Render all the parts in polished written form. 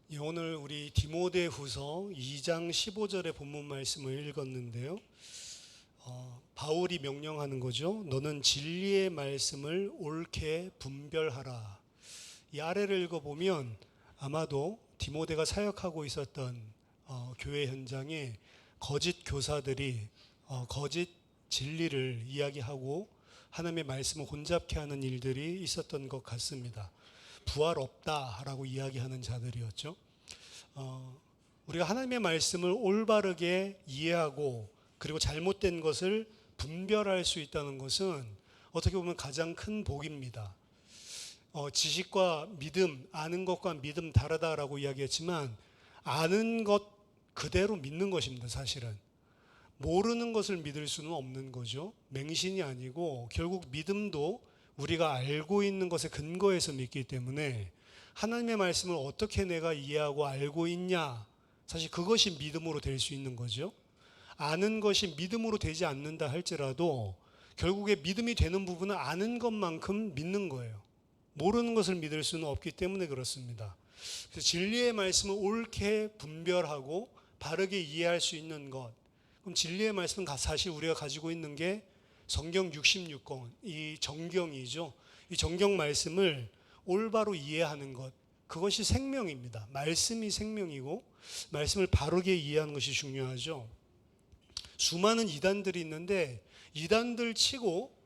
예, 오늘 우리 디모데후서 2장 15절의 본문 말씀을 읽었는데요. 바울이 명령하는 거죠. 너는 진리의 말씀을 옳게 분별하라. 이 아래를 읽어보면 아마도 디모데가 사역하고 있었던 교회 현장에 거짓 교사들이 거짓 진리를 이야기하고 하나님의 말씀을 혼잡케 하는 일들이 있었던 것 같습니다. 부활 없다라고 이야기하는 자들이었죠. 우리가 하나님의 말씀을 올바르게 이해하고 그리고 잘못된 것을 분별할 수 있다는 것은 어떻게 보면 가장 큰 복입니다. 지식과 믿음, 아는 것과 믿음 다르다라고 이야기했지만 아는 것 그대로 믿는 것입니다. 사실은 모르는 것을 믿을 수는 없는 거죠. 맹신이 아니고 결국 믿음도 우리가 알고 있는 것에 근거해서 믿기 때문에 하나님의 말씀을 어떻게 내가 이해하고 알고 있냐, 사실 그것이 믿음으로 될 수 있는 거죠. 아는 것이 믿음으로 되지 않는다 할지라도 결국에 믿음이 되는 부분은 아는 것만큼 믿는 거예요. 모르는 것을 믿을 수는 없기 때문에 그렇습니다. 그래서 진리의 말씀을 옳게 분별하고 바르게 이해할 수 있는 것, 그럼 진리의 말씀은 사실 우리가 가지고 있는 게 성경 66권, 이 정경이죠. 이 정경 말씀을 올바로 이해하는 것, 그것이 생명입니다. 말씀이 생명이고 말씀을 바르게 이해하는 것이 중요하죠. 수많은 이단들이 있는데 이단들 치고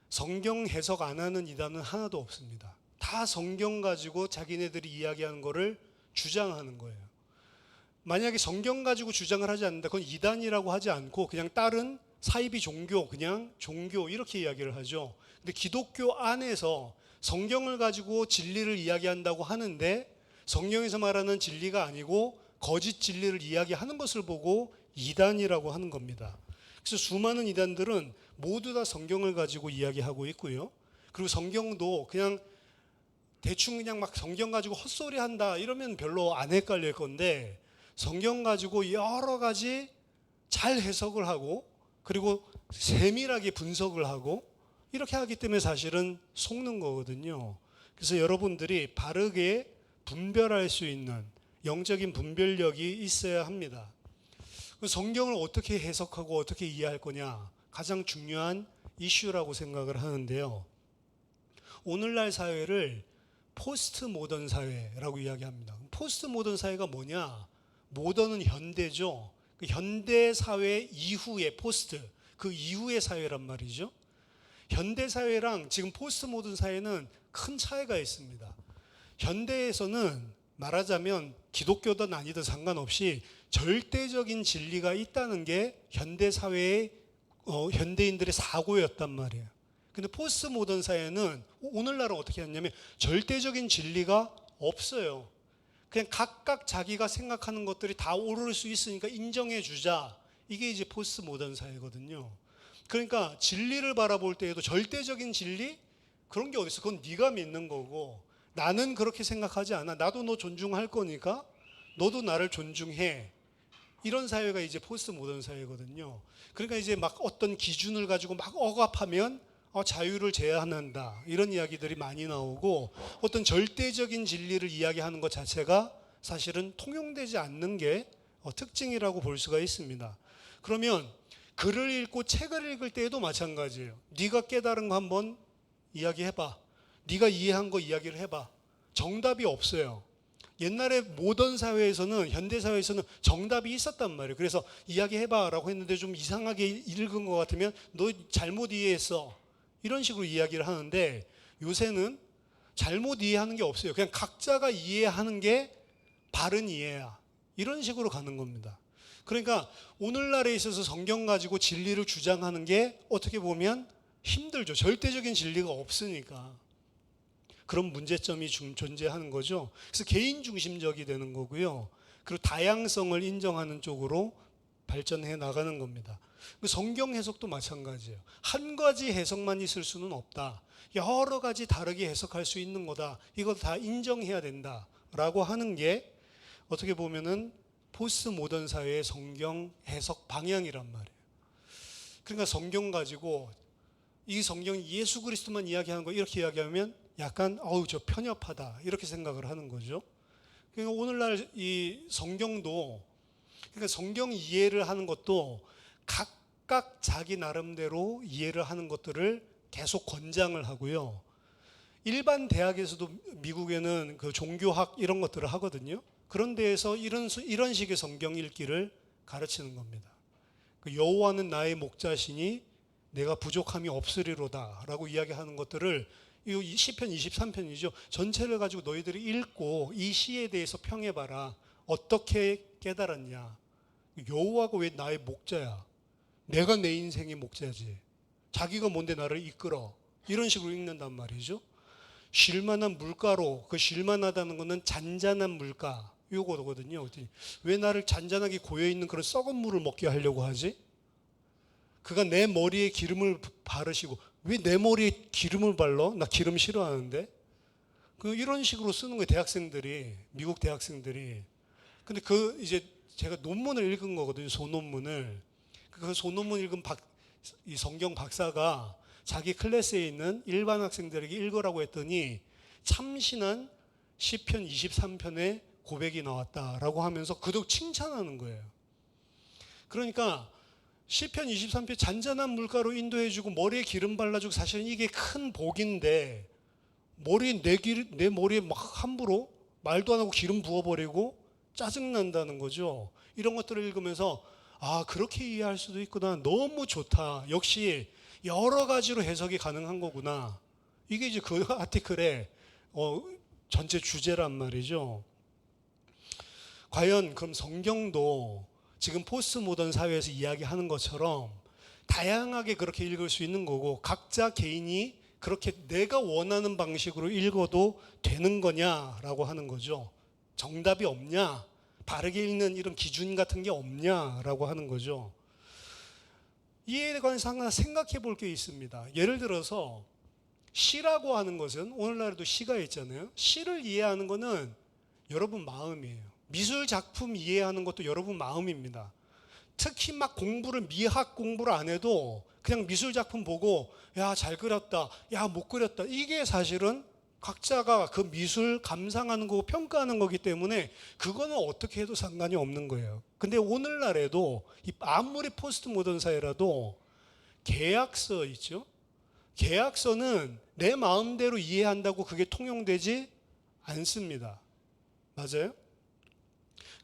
성경 해석 안 하는 이단은 하나도 없습니다. 다 성경 가지고 자기네들이 이야기하는 거를 주장하는 거예요. 만약에 성경 가지고 주장을 하지 않는다, 그건 이단이라고 하지 않고 그냥 다른 사이비 종교, 그냥 종교 이렇게 이야기를 하죠. 근데 기독교 안에서 성경을 가지고 진리를 이야기한다고 하는데 성경에서 말하는 진리가 아니고 거짓 진리를 이야기하는 것을 보고 이단이라고 하는 겁니다. 그래서 수많은 이단들은 모두 다 성경을 가지고 이야기하고 있고요. 그리고 성경도 그냥 대충 그냥 막 성경 가지고 헛소리 한다 이러면 별로 안 헷갈릴 건데 성경 가지고 여러 가지 잘 해석을 하고 그리고 세밀하게 분석을 하고 이렇게 하기 때문에 사실은 속는 거거든요. 그래서 여러분들이 바르게 분별할 수 있는 영적인 분별력이 있어야 합니다. 성경을 어떻게 해석하고 어떻게 이해할 거냐, 가장 중요한 이슈라고 생각을 하는데요. 오늘날 사회를 포스트 모던 사회라고 이야기합니다. 포스트 모던 사회가 뭐냐? 모던은 현대죠. 그 현대 사회 이후의 포스트, 그 이후의 사회란 말이죠. 현대 사회랑 지금 포스트 모던 사회는 큰 차이가 있습니다. 현대에서는 말하자면 기독교든 아니든 상관없이 절대적인 진리가 있다는 게 현대 사회의 현대인들의 사고였단 말이에요. 근데 포스트 모던 사회는 오늘날은 어떻게 하냐면 절대적인 진리가 없어요. 그냥 각각 자기가 생각하는 것들이 다 옳을 수 있으니까 인정해 주자. 이게 이제 포스트 모던 사회거든요. 그러니까 진리를 바라볼 때에도 절대적인 진리? 그런 게 어디 있어? 그건 네가 믿는 거고 나는 그렇게 생각하지 않아. 나도 너 존중할 거니까 너도 나를 존중해. 이런 사회가 이제 포스트 모던 사회거든요. 그러니까 이제 막 어떤 기준을 가지고 막 억압하면 자유를 제한한다. 이런 이야기들이 많이 나오고 어떤 절대적인 진리를 이야기하는 것 자체가 사실은 통용되지 않는 게 특징이라고 볼 수가 있습니다. 그러면 글을 읽고 책을 읽을 때에도 마찬가지예요. 네가 깨달은 거 한번 이야기해봐. 네가 이해한 거 이야기를 해봐. 정답이 없어요. 옛날에 모던 사회에서는, 현대 사회에서는 정답이 있었단 말이에요. 그래서 이야기해봐 라고 했는데 좀 이상하게 읽은 것 같으면 너 잘못 이해했어. 이런 식으로 이야기를 하는데 요새는 잘못 이해하는 게 없어요. 그냥 각자가 이해하는 게 바른 이해야. 이런 식으로 가는 겁니다. 그러니까 오늘날에 있어서 성경 가지고 진리를 주장하는 게 어떻게 보면 힘들죠. 절대적인 진리가 없으니까. 그런 문제점이 존재하는 거죠. 그래서 개인 중심적이 되는 거고요. 그리고 다양성을 인정하는 쪽으로 발전해 나가는 겁니다. 성경 해석도 마찬가지예요. 한 가지 해석만 있을 수는 없다. 여러 가지 다르게 해석할 수 있는 거다. 이거 다 인정해야 된다라고 하는 게 어떻게 보면은 포스트 모던 사회의 성경 해석 방향이란 말이에요. 그러니까 성경 가지고 이 성경이 예수 그리스도만 이야기하는 거 이렇게 이야기하면 약간 저 편협하다 이렇게 생각을 하는 거죠. 그러니까 오늘날 이 성경도, 그러니까 성경 이해를 하는 것도 각각 자기 나름대로 이해를 하는 것들을 계속 권장을 하고요. 일반 대학에서도 미국에는 그 종교학 이런 것들을 하거든요. 그런 데에서 이런 식의 성경 읽기를 가르치는 겁니다. 그 여호와는 나의 목자시니 내가 부족함이 없으리로다라고 이야기하는 것들을, 이 시편 23편이죠. 전체를 가지고 너희들이 읽고 이 시에 대해서 평해봐라. 어떻게 깨달았냐? 여호와가 왜 나의 목자야? 내가 내 인생의 목자지. 자기가 뭔데 나를 이끌어? 이런 식으로 읽는단 말이죠. 쉴만한 물가로, 그 쉴만하다는 것은 잔잔한 물가 요거거든요. 왜 나를 잔잔하게 고여있는 그런 썩은 물을 먹게 하려고 하지? 그가 내 머리에 기름을 바르시고, 왜 내 머리에 기름을 발라? 나 기름 싫어하는데. 이런 식으로 쓰는 거예요, 대학생들이, 미국 대학생들이. 근데 이제 제가 논문을 읽은 거거든요, 소논문을. 그 소논문 읽은 이 성경 박사가 자기 클래스에 있는 일반 학생들에게 읽으라고 했더니 참신한 시편 23편의 고백이 나왔다라고 하면서 그도 칭찬하는 거예요. 그러니까 시편 23편 잔잔한 물가로 인도해주고 머리에 기름 발라주고, 사실은 이게 큰 복인데 내 머리에 막 함부로 말도 안 하고 기름 부어버리고 짜증난다는 거죠. 이런 것들을 읽으면서 그렇게 이해할 수도 있구나. 너무 좋다. 역시 여러 가지로 해석이 가능한 거구나. 이게 이제 그 아티클의 전체 주제란 말이죠. 과연 그럼 성경도 지금 포스트 모던 사회에서 이야기하는 것처럼 다양하게 그렇게 읽을 수 있는 거고, 각자 개인이 그렇게 내가 원하는 방식으로 읽어도 되는 거냐라고 하는 거죠. 정답이 없냐? 바르게 읽는 이런 기준 같은 게 없냐라고 하는 거죠. 이에 관해서 하나 생각해 볼 게 있습니다. 예를 들어서 시라고 하는 것은, 오늘날에도 시가 있잖아요. 시를 이해하는 것은 여러분 마음이에요. 미술 작품 이해하는 것도 여러분 마음입니다. 특히 막 미학 공부를 안 해도 그냥 미술 작품 보고 야, 잘 그렸다, 야, 못 그렸다, 이게 사실은 각자가 그 미술 감상하는 거고 평가하는 거기 때문에 그거는 어떻게 해도 상관이 없는 거예요. 근데 오늘날에도 아무리 포스트 모던 사회라도 계약서 있죠. 계약서는 내 마음대로 이해한다고 그게 통용되지 않습니다. 맞아요?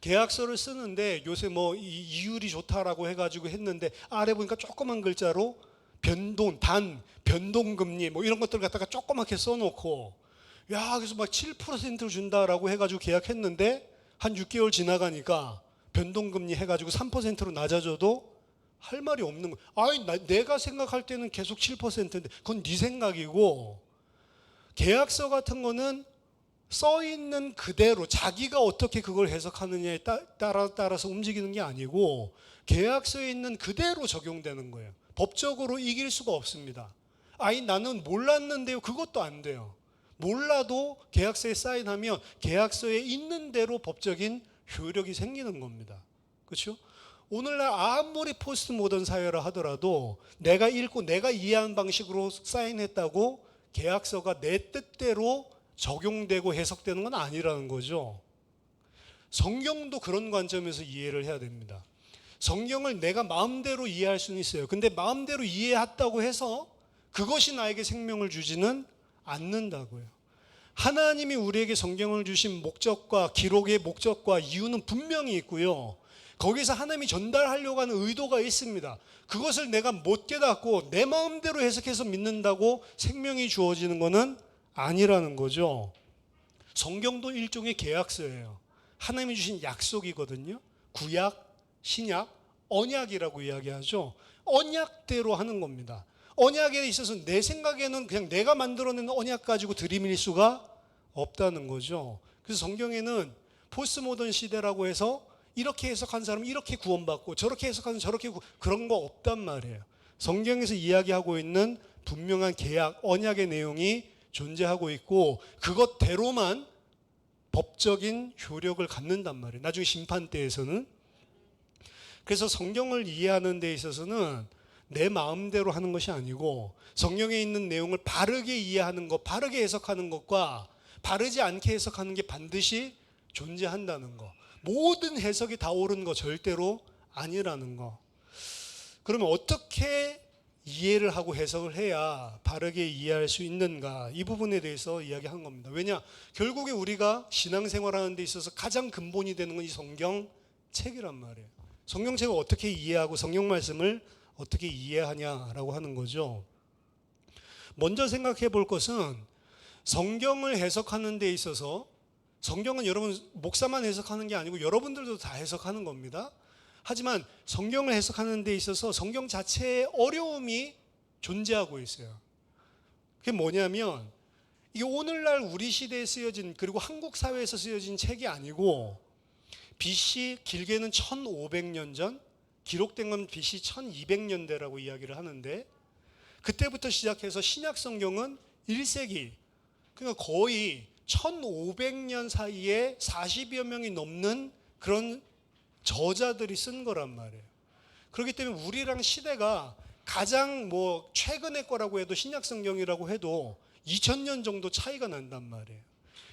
계약서를 쓰는데 요새 이율이 좋다라고 해가지고 했는데 아래 보니까 조그만 글자로 변동금리 이런 것들 갖다가 조그맣게 써놓고, 야, 그래서 막 7%를 준다라고 해가지고 계약했는데 한 6개월 지나가니까 변동금리 해가지고 3%로 낮아져도 할 말이 없는 거예요. 내가 생각할 때는 계속 7%인데 그건 네 생각이고, 계약서 같은 거는 써 있는 그대로 자기가 어떻게 그걸 해석하느냐에 따라서 움직이는 게 아니고 계약서에 있는 그대로 적용되는 거예요. 법적으로 이길 수가 없습니다. 나는 몰랐는데요. 그것도 안 돼요. 몰라도 계약서에 사인하면 계약서에 있는 대로 법적인 효력이 생기는 겁니다. 그렇죠? 오늘날 아무리 포스트 모던 사회라 하더라도 내가 읽고 내가 이해한 방식으로 사인했다고 계약서가 내 뜻대로 적용되고 해석되는 건 아니라는 거죠. 성경도 그런 관점에서 이해를 해야 됩니다. 성경을 내가 마음대로 이해할 수는 있어요. 근데 마음대로 이해했다고 해서 그것이 나에게 생명을 주지는 않는다고요. 하나님이 우리에게 성경을 주신 목적과 기록의 목적과 이유는 분명히 있고요. 거기서 하나님이 전달하려고 하는 의도가 있습니다. 그것을 내가 못 깨닫고 내 마음대로 해석해서 믿는다고 생명이 주어지는 것은 아니라는 거죠. 성경도 일종의 계약서예요. 하나님이 주신 약속이거든요. 구약, 신약, 언약이라고 이야기하죠. 언약대로 하는 겁니다. 언약에 있어서 내 생각에는 그냥 내가 만들어낸 언약 가지고 들이밀 수가 없다는 거죠. 그래서 성경에는 포스트 모던 시대라고 해서 이렇게 해석한 사람은 이렇게 구원받고 저렇게 해석하는 저렇게 그런 거 없단 말이에요. 성경에서 이야기하고 있는 분명한 계약, 언약의 내용이 존재하고 있고 그것대로만 법적인 효력을 갖는단 말이에요. 나중에 심판대에서는. 그래서 성경을 이해하는 데 있어서는 내 마음대로 하는 것이 아니고 성경에 있는 내용을 바르게 이해하는 것, 바르게 해석하는 것과 바르지 않게 해석하는 게 반드시 존재한다는 거. 모든 해석이 다 옳은 거 절대로 아니라는 거. 그러면 어떻게 이해를 하고 해석을 해야 바르게 이해할 수 있는가? 이 부분에 대해서 이야기한 겁니다. 왜냐? 결국에 우리가 신앙생활하는 데 있어서 가장 근본이 되는 건 이 성경책이란 말이에요. 성경책을 어떻게 이해하고 성경 말씀을 어떻게 이해하냐라고 하는 거죠. 먼저 생각해 볼 것은 성경을 해석하는 데 있어서 성경은 여러분 목사만 해석하는 게 아니고 여러분들도 다 해석하는 겁니다. 하지만 성경을 해석하는 데 있어서 성경 자체의 어려움이 존재하고 있어요. 그게 뭐냐면 이게 오늘날 우리 시대에 쓰여진 그리고 한국 사회에서 쓰여진 책이 아니고 BC 길게는 1500년 전 기록된 건 BC 1200년대라고 이야기를 하는데 그때부터 시작해서 신약 성경은 1세기 그러니까 거의 1500년 사이에 40여 명이 넘는 그런 저자들이 쓴 거란 말이에요. 그렇기 때문에 우리랑 시대가 가장 최근의 거라고 해도 신약 성경이라고 해도 2000년 정도 차이가 난단 말이에요.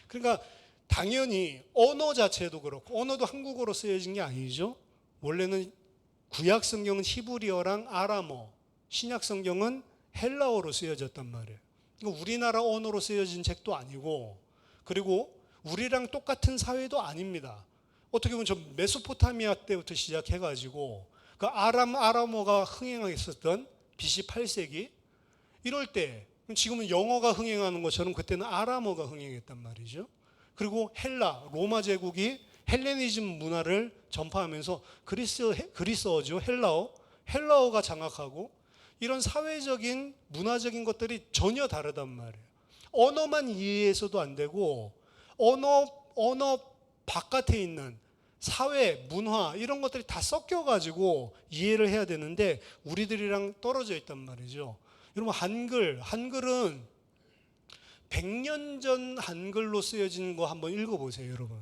그러니까 당연히 언어 자체도 그렇고 언어도 한국어로 쓰여진 게 아니죠. 원래는 구약 성경은 히브리어랑 아람어, 신약 성경은 헬라어로 쓰여졌단 말이에요. 그러니까 우리나라 언어로 쓰여진 책도 아니고 그리고 우리랑 똑같은 사회도 아닙니다. 어떻게 보면 저 메소포타미아 때부터 시작해가지고 그 아람어가 흥행했었던 BC 8세기 이럴 때 지금은 영어가 흥행하는 것처럼 그때는 아람어가 흥행했단 말이죠. 그리고 로마 제국이 헬레니즘 문화를 전파하면서 그리스어죠. 헬라어가 장악하고 이런 사회적인 문화적인 것들이 전혀 다르단 말이에요. 언어만 이해해서도 안 되고 언어 바깥에 있는 사회, 문화 이런 것들이 다 섞여가지고 이해를 해야 되는데 우리들이랑 떨어져 있단 말이죠. 여러분 한글은 100년 전 한글로 쓰여진 거 한번 읽어보세요, 여러분.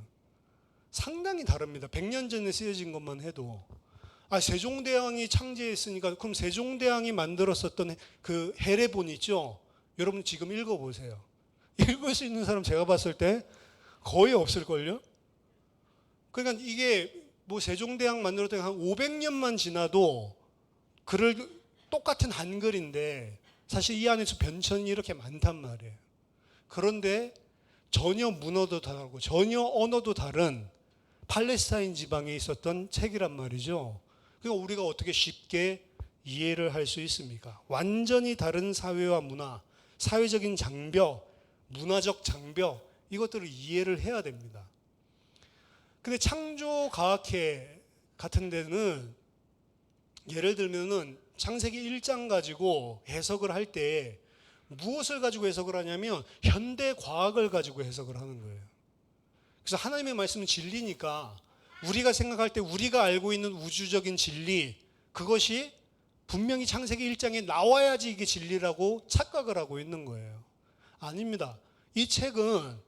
상당히 다릅니다. 100년 전에 쓰여진 것만 해도. 세종대왕이 창제했으니까 그럼 세종대왕이 만들었었던 그 해례본 있죠? 여러분 지금 읽어보세요. 읽을 수 있는 사람 제가 봤을 때 거의 없을걸요? 그러니까 이게 세종대왕 만들었던 한 500년만 지나도 똑같은 한글인데 사실 이 안에서 변천이 이렇게 많단 말이에요. 그런데 전혀 문화도 다르고 전혀 언어도 다른 팔레스타인 지방에 있었던 책이란 말이죠. 그러니까 우리가 어떻게 쉽게 이해를 할 수 있습니까? 완전히 다른 사회와 문화, 사회적인 장벽, 문화적 장벽 이것들을 이해를 해야 됩니다. 근데 창조과학회 같은 데는 예를 들면은 창세기 1장 가지고 해석을 할 때 무엇을 가지고 해석을 하냐면 현대 과학을 가지고 해석을 하는 거예요. 그래서 하나님의 말씀은 진리니까 우리가 생각할 때 우리가 알고 있는 우주적인 진리 그것이 분명히 창세기 1장에 나와야지 이게 진리라고 착각을 하고 있는 거예요. 아닙니다. 이 책은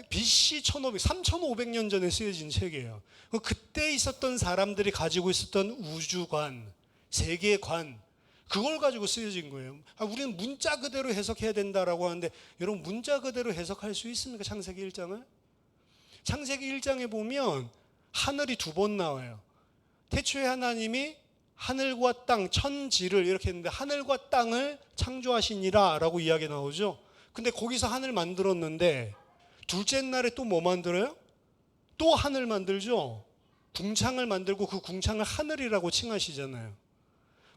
BC 3500년 전에 쓰여진 책이에요. 그때 있었던 사람들이 가지고 있었던 우주관, 세계관 그걸 가지고 쓰여진 거예요. 우리는 문자 그대로 해석해야 된다라고 하는데 여러분 문자 그대로 해석할 수 있습니까? 창세기 1장을? 창세기 1장에 보면 하늘이 2번 나와요. 태초에 하나님이 하늘과 땅, 천지를 이렇게 했는데 하늘과 땅을 창조하시니라 라고 이야기 나오죠. 근데 거기서 하늘 만들었는데 둘째 날에 또 뭐 만들어요? 또 하늘 만들죠. 궁창을 만들고 그 궁창을 하늘이라고 칭하시잖아요.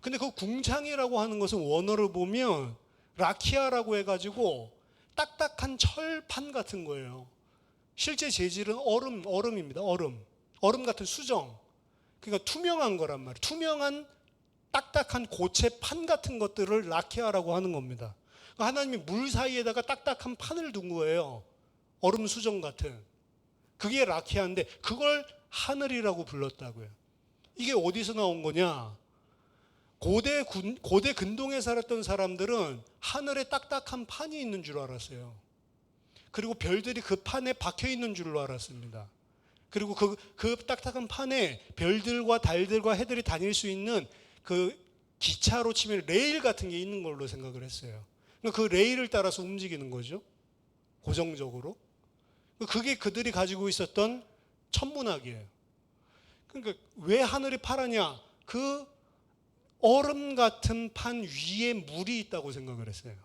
근데 그 궁창이라고 하는 것은 원어를 보면 라키아라고 해가지고 딱딱한 철판 같은 거예요. 실제 재질은 얼음입니다. 얼음 같은 수정. 그러니까 투명한 거란 말이에요. 투명한 딱딱한 고체판 같은 것들을 라키아라고 하는 겁니다. 하나님이 물 사이에다가 딱딱한 판을 둔 거예요. 얼음 수정 같은. 그게 라키아인데 그걸 하늘이라고 불렀다고요. 이게 어디서 나온 거냐? 고대 근동에 살았던 사람들은 하늘에 딱딱한 판이 있는 줄 알았어요. 그리고 별들이 그 판에 박혀 있는 줄로 알았습니다. 그리고 그 딱딱한 판에 별들과 달들과 해들이 다닐 수 있는 그 기차로 치면 레일 같은 게 있는 걸로 생각을 했어요. 그러니까 그 레일을 따라서 움직이는 거죠. 고정적으로. 그게 그들이 가지고 있었던 천문학이에요. 그러니까 왜 하늘이 파랗냐? 그 얼음 같은 판 위에 물이 있다고 생각을 했어요.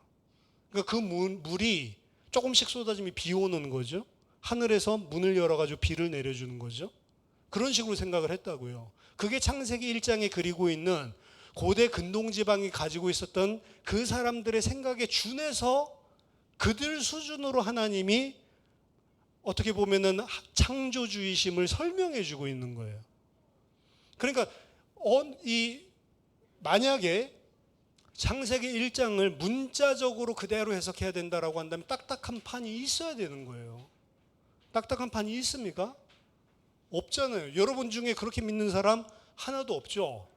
그러니까 그 물이 조금씩 쏟아지면 비 오는 거죠. 하늘에서 문을 열어가지고 비를 내려주는 거죠. 그런 식으로 생각을 했다고요. 그게 창세기 1장에 그리고 있는 고대 근동지방이 가지고 있었던 그 사람들의 생각에 준해서 그들 수준으로 하나님이 어떻게 보면은 창조주의심을 설명해 주고 있는 거예요. 그러니까 만약에 창세기 1장을 문자적으로 그대로 해석해야 된다라고 한다면 딱딱한 판이 있어야 되는 거예요. 딱딱한 판이 있습니까? 없잖아요. 여러분 중에 그렇게 믿는 사람 하나도 없죠.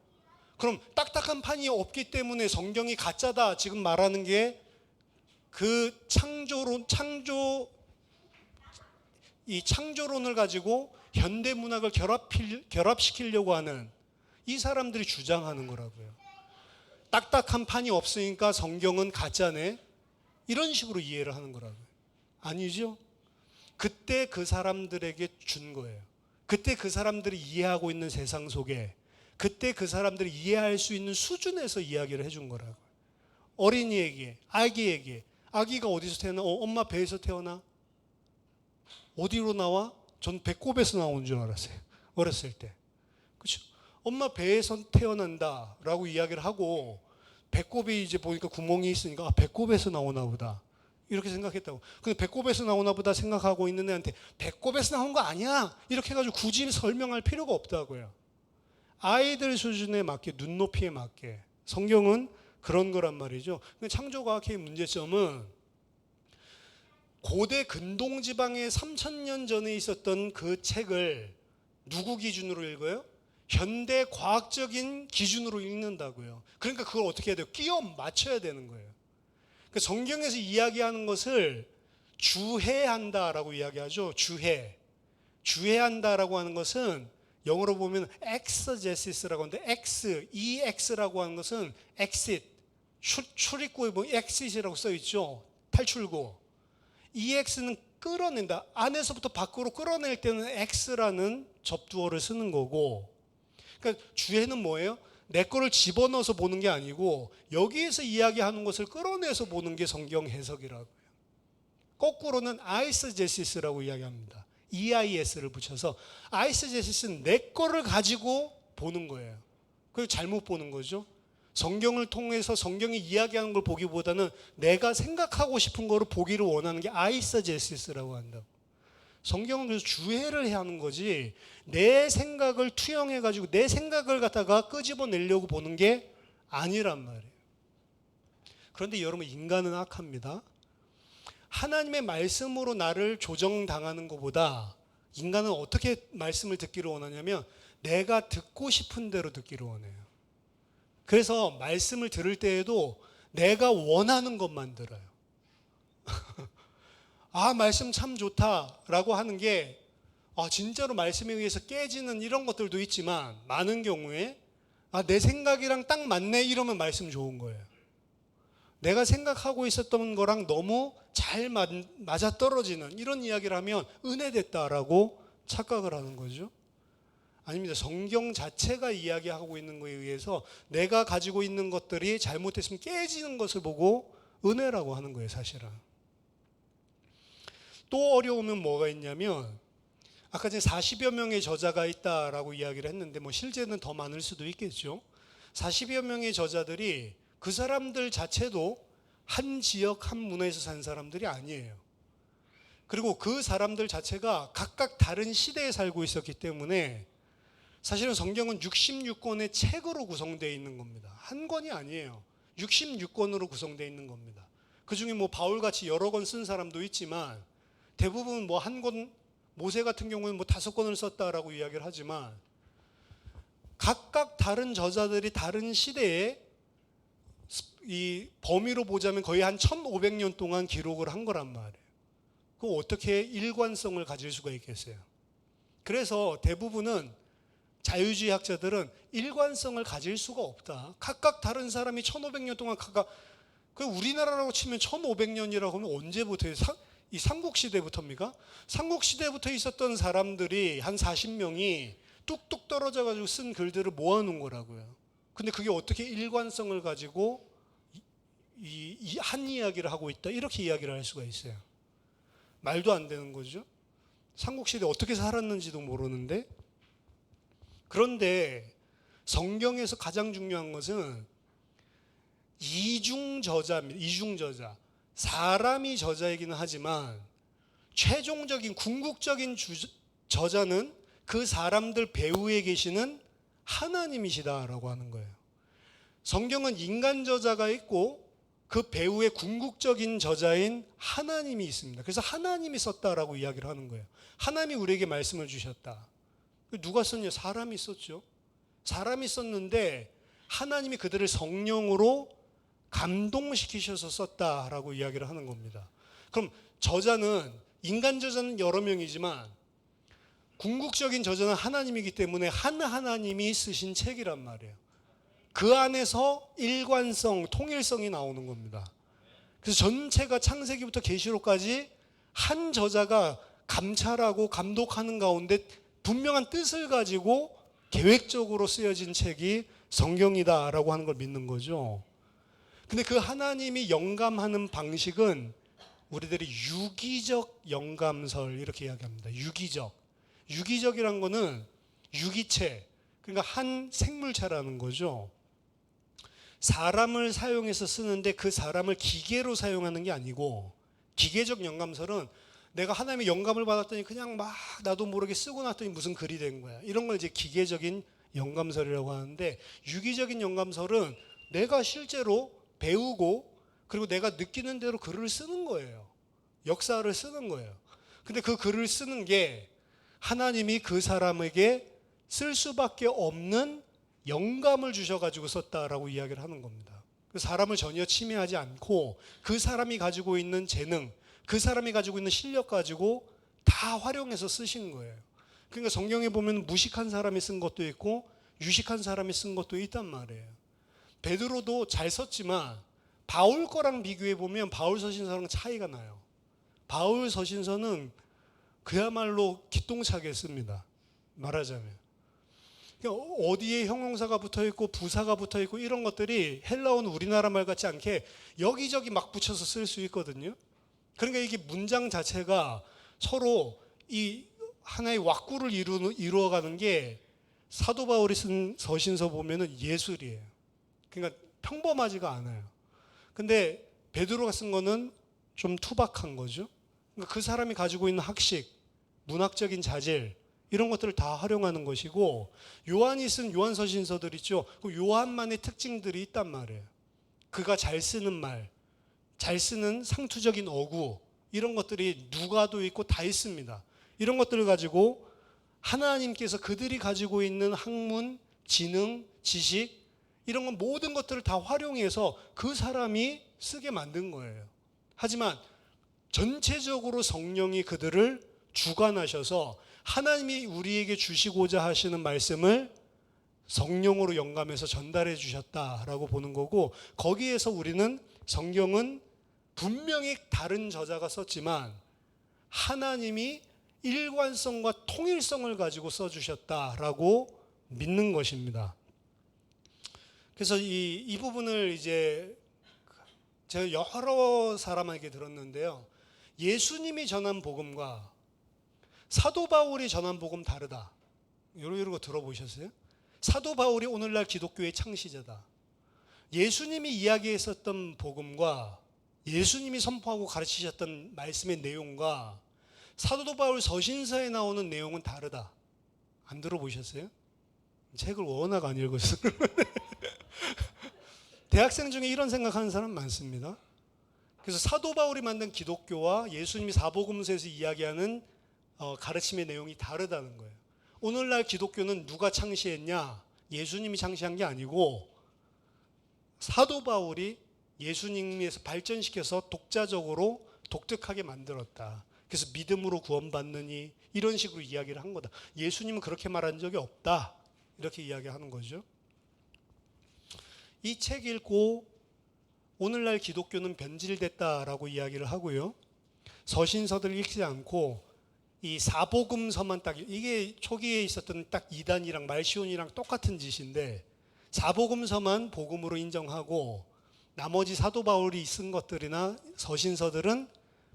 그럼 딱딱한 판이 없기 때문에 성경이 가짜다 지금 말하는 게 그 창조론을 가지고 현대 문학을 결합시키려고 하는 이 사람들이 주장하는 거라고요. 딱딱한 판이 없으니까 성경은 가짜네. 이런 식으로 이해를 하는 거라고요. 아니죠. 그때 그 사람들에게 준 거예요. 그때 그 사람들이 이해하고 있는 세상 속에 그때 그 사람들이 이해할 수 있는 수준에서 이야기를 해준 거라고요. 어린이에게, 아기에게, 아기가 어디서 태어나? 엄마 배에서 태어나? 어디로 나와? 전 배꼽에서 나오는 줄 알았어요. 어렸을 때. 그렇죠? 엄마 배에서 태어난다라고 이야기를 하고 배꼽이 이제 보니까 구멍이 있으니까 배꼽에서 나오나 보다. 이렇게 생각했다고. 근데 배꼽에서 나오나 보다 생각하고 있는 애한테 배꼽에서 나온 거 아니야. 이렇게 해가지고 굳이 설명할 필요가 없다고요. 아이들 수준에 맞게, 눈높이에 맞게. 성경은 그런 거란 말이죠. 창조과학의 문제점은 고대 근동지방에 3000년 전에 있었던 그 책을 누구 기준으로 읽어요? 현대 과학적인 기준으로 읽는다고요. 그러니까 그걸 어떻게 해야 돼요? 끼워 맞춰야 되는 거예요. 그러니까 성경에서 이야기하는 것을 주해한다라고 이야기하죠. 주해한다라고 하는 것은 영어로 보면 exegesis라고 하는데 ex라고 하는 것은 exit, 출입구에 보면 exit이라고 써 있죠. 탈출구. ex는 끌어낸다. 안에서부터 밖으로 끌어낼 때는 x라는 접두어를 쓰는 거고, 그러니까 주해는 뭐예요? 내 거를 집어넣어서 보는 게 아니고 여기에서 이야기하는 것을 끌어내서 보는 게 성경 해석이라고요. 거꾸로는 아이스제시스라고 이야기합니다. EIS를 붙여서 아이스제시스는 내 거를 가지고 보는 거예요. 그걸 잘못 보는 거죠. 성경을 통해서 성경이 이야기하는 걸 보기보다는 내가 생각하고 싶은 거를 보기를 원하는 게 아이스제시스라고 한다고. 성경은 그래서 주해를 해야 하는 거지 내 생각을 투영해가지고 내 생각을 갖다가 끄집어내려고 보는 게 아니란 말이에요. 그런데 여러분, 인간은 악합니다. 하나님의 말씀으로 나를 조정당하는 것보다 인간은 어떻게 말씀을 듣기를 원하냐면 내가 듣고 싶은 대로 듣기를 원해요. 그래서 말씀을 들을 때에도 내가 원하는 것만 들어요. 말씀 참 좋다라고 하는 게 진짜로 말씀에 의해서 깨지는 이런 것들도 있지만 많은 경우에 내 생각이랑 딱 맞네 이러면 말씀 좋은 거예요. 내가 생각하고 있었던 거랑 너무 잘 맞아떨어지는 이런 이야기를 하면 은혜됐다라고 착각을 하는 거죠. 아닙니다. 성경 자체가 이야기하고 있는 거에 의해서 내가 가지고 있는 것들이 잘못했으면 깨지는 것을 보고 은혜라고 하는 거예요, 사실은. 또 어려우면 뭐가 있냐면 아까 전에 40여 명의 저자가 있다라고 이야기를 했는데 실제는 더 많을 수도 있겠죠. 40여 명의 저자들이 그 사람들 자체도 한 지역 한 문화에서 산 사람들이 아니에요. 그리고 그 사람들 자체가 각각 다른 시대에 살고 있었기 때문에 사실은 성경은 66권의 책으로 구성되어 있는 겁니다. 한 권이 아니에요. 66권으로 구성되어 있는 겁니다. 그 중에 바울같이 여러 권 쓴 사람도 있지만 대부분 한 권, 모세 같은 경우는 5권을 썼다라고 이야기를 하지만 각각 다른 저자들이 다른 시대에 이 범위로 보자면 거의 한 1500년 동안 기록을 한 거란 말이에요. 그 어떻게 일관성을 가질 수가 있겠어요? 그래서 대부분은 자유주의 학자들은 일관성을 가질 수가 없다. 각각 다른 사람이 1500년 동안 우리나라라고 치면 1500년이라고 하면 언제부터예요? 이 삼국시대부터입니까? 삼국시대부터 있었던 사람들이 한 40명이 뚝뚝 떨어져 가지고 쓴 글들을 모아놓은 거라고요. 근데 그게 어떻게 일관성을 가지고 한 이야기를 하고 있다, 이렇게 이야기를 할 수가 있어요. 말도 안 되는 거죠. 삼국시대 어떻게 살았는지도 모르는데. 그런데 성경에서 가장 중요한 것은 이중저자입니다. 이중저자. 사람이 저자이기는 하지만 최종적인 궁극적인 저자는 그 사람들 배후에 계시는 하나님이시다라고 하는 거예요. 성경은 인간 저자가 있고 그 배후에 궁극적인 저자인 하나님이 있습니다. 그래서 하나님이 썼다라고 이야기를 하는 거예요. 하나님이 우리에게 말씀을 주셨다. 누가 썼냐? 사람이 썼죠. 사람이 썼는데 하나님이 그들을 성령으로 감동시키셔서 썼다라고 이야기를 하는 겁니다. 그럼 저자는, 인간 저자는 여러 명이지만 궁극적인 저자는 하나님이기 때문에 한 하나님이 쓰신 책이란 말이에요. 그 안에서 일관성, 통일성이 나오는 겁니다. 그래서 전체가 창세기부터 계시록까지 한 저자가 감찰하고 감독하는 가운데 분명한 뜻을 가지고 계획적으로 쓰여진 책이 성경이다라고 하는 걸 믿는 거죠. 근데 그 하나님이 영감하는 방식은 우리들이 유기적 영감설 이렇게 이야기합니다. 유기적이란 거는 유기체, 그러니까 한 생물체라는 거죠. 사람을 사용해서 쓰는데 그 사람을 기계로 사용하는 게 아니고, 기계적 영감설은 내가 하나님의 영감을 받았더니 그냥 막 나도 모르게 쓰고 났더니 무슨 글이 된 거야. 이런 걸 이제 기계적인 영감설이라고 하는데, 유기적인 영감설은 내가 실제로 배우고 그리고 내가 느끼는 대로 글을 쓰는 거예요. 역사를 쓰는 거예요. 근데 그 글을 쓰는 게 하나님이 그 사람에게 쓸 수밖에 없는 영감을 주셔가지고 썼다라고 이야기를 하는 겁니다. 그 사람을 전혀 침해하지 않고 그 사람이 가지고 있는 재능, 그 사람이 가지고 있는 실력 가지고 다 활용해서 쓰신 거예요. 그러니까 성경에 보면 무식한 사람이 쓴 것도 있고 유식한 사람이 쓴 것도 있단 말이에요. 베드로도 잘 썼지만 바울 거랑 비교해 보면 바울 서신서랑 차이가 나요. 바울 서신서는 그야말로 기똥차게 씁니다. 말하자면. 어디에 형용사가 붙어 있고 부사가 붙어 있고 이런 것들이 헬라어는 우리나라 말 같지 않게 여기저기 막 붙여서 쓸 수 있거든요. 그러니까 이게 문장 자체가 서로 이 하나의 왁구를 이루어가는 게 사도 바울이 쓴 서신서 보면은 예술이에요. 그러니까 평범하지가 않아요. 근데 베드로가 쓴 거는 좀 투박한 거죠. 그러니까 그 사람이 가지고 있는 학식, 문학적인 자질, 이런 것들을 다 활용하는 것이고, 요한이 쓴 요한서신서들 있죠. 그 요한만의 특징들이 있단 말이에요. 그가 잘 쓰는 말, 잘 쓰는 상투적인 어구, 이런 것들이 누가도 있고 다 있습니다. 이런 것들을 가지고 하나님께서 그들이 가지고 있는 학문, 지능, 지식, 이런 건 모든 것들을 다 활용해서 그 사람이 쓰게 만든 거예요. 하지만 전체적으로 성령이 그들을 주관하셔서 하나님이 우리에게 주시고자 하시는 말씀을 성령으로 영감해서 전달해 주셨다라고 보는 거고, 거기에서 우리는 성경은 분명히 다른 저자가 썼지만 하나님이 일관성과 통일성을 가지고 써주셨다라고 믿는 것입니다. 그래서 이 부분을 이제 제가 여러 사람에게 들었는데요. 예수님이 전한 복음과 사도 바울이 전한 복음 다르다. 이런 거 들어보셨어요? 사도 바울이 오늘날 기독교의 창시자다. 예수님이 이야기했었던 복음과 예수님이 선포하고 가르치셨던 말씀의 내용과 사도 바울 서신서에 나오는 내용은 다르다. 안 들어보셨어요? 책을 워낙 안 읽어서. 대학생 중에 이런 생각하는 사람 많습니다. 그래서 사도 바울이 만든 기독교와 예수님이 사복음서에서 이야기하는 가르침의 내용이 다르다는 거예요. 오늘날 기독교는 누가 창시했냐? 예수님이 창시한 게 아니고 사도 바울이 예수님에서 발전시켜서 독자적으로 독특하게 만들었다. 그래서 믿음으로 구원받느니 이런 식으로 이야기를 한 거다. 예수님은 그렇게 말한 적이 없다. 이렇게 이야기하는 거죠. 이 책 읽고 오늘날 기독교는 변질됐다라고 이야기를 하고요. 서신서들 읽지 않고 이 사복음서만 딱, 이게 초기에 있었던 딱 이단이랑 말시온이랑 똑같은 짓인데, 사복음서만 복음으로 인정하고 나머지 사도 바울이 쓴 것들이나 서신서들은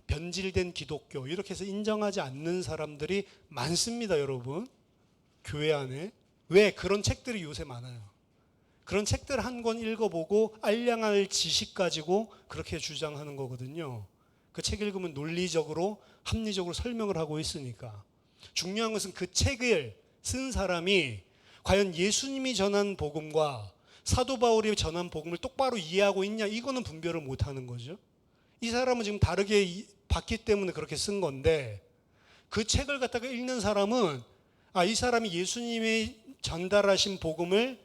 변질된 기독교, 이렇게 해서 인정하지 않는 사람들이 많습니다, 여러분. 교회 안에. 왜? 그런 책들이 요새 많아요. 그런 책들 한 권 읽어보고 알량할 지식 가지고 그렇게 주장하는 거거든요. 그 책 읽으면 논리적으로 합리적으로 설명을 하고 있으니까. 중요한 것은 그 책을 쓴 사람이 과연 예수님이 전한 복음과 사도 바울이 전한 복음을 똑바로 이해하고 있냐, 이거는 분별을 못하는 거죠. 이 사람은 지금 다르게 봤기 때문에 그렇게 쓴 건데, 그 책을 갖다가 읽는 사람은 이 사람이 예수님이 전달하신 복음을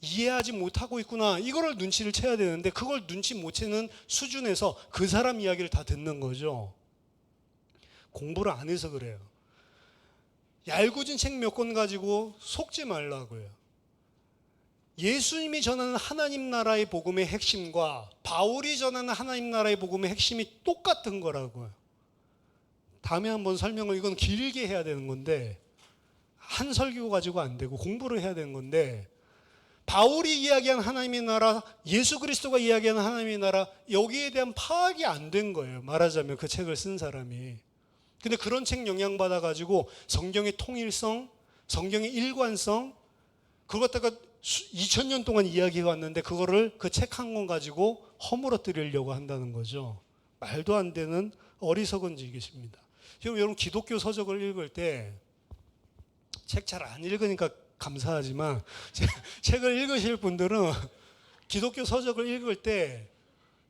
이해하지 못하고 있구나, 이거를 눈치를 채야 되는데, 그걸 눈치 못 채는 수준에서 그 사람 이야기를 다 듣는 거죠. 공부를 안 해서 그래요. 얄궂은 책 몇 권 가지고 속지 말라고요. 예수님이 전하는 하나님 나라의 복음의 핵심과 바울이 전하는 하나님 나라의 복음의 핵심이 똑같은 거라고요. 다음에 한번 설명을, 이건 길게 해야 되는 건데, 한 설교 가지고 안 되고 공부를 해야 되는 건데, 바울이 이야기한 하나님의 나라, 예수 그리스도가 이야기하는 하나님의 나라, 여기에 대한 파악이 안 된 거예요. 말하자면 그 책을 쓴 사람이. 근데 그런 책 영향받아 가지고 성경의 통일성, 성경의 일관성, 그걸 갖다가 2000년 동안 이야기해 왔는데, 그거를 그 책 한 권 가지고 허물어뜨리려고 한다는 거죠. 말도 안 되는 어리석은 짓입니다. 지금 여러분 기독교 서적을 읽을 때, 책 잘 안 읽으니까 감사하지만 책을 읽으실 분들은 기독교 서적을 읽을 때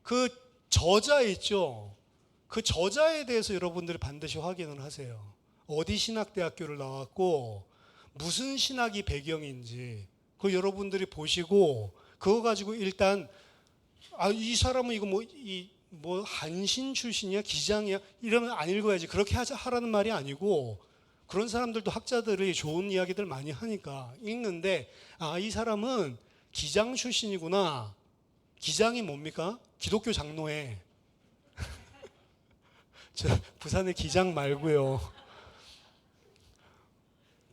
그 저자 있죠. 그 저자에 대해서 여러분들이 반드시 확인을 하세요. 어디 신학대학교를 나왔고 무슨 신학이 배경인지 그 여러분들이 보시고, 그거 가지고 일단 이 사람은 이거 뭐 한신 출신이야, 기장이야, 이러면 안 읽어야지, 그렇게 하라는 말이 아니고, 그런 사람들도 학자들이 좋은 이야기들 많이 하니까 읽는데, 이 사람은 기장 출신이구나. 기장이 뭡니까? 기독교 장로회. 저 부산의 기장 말고요.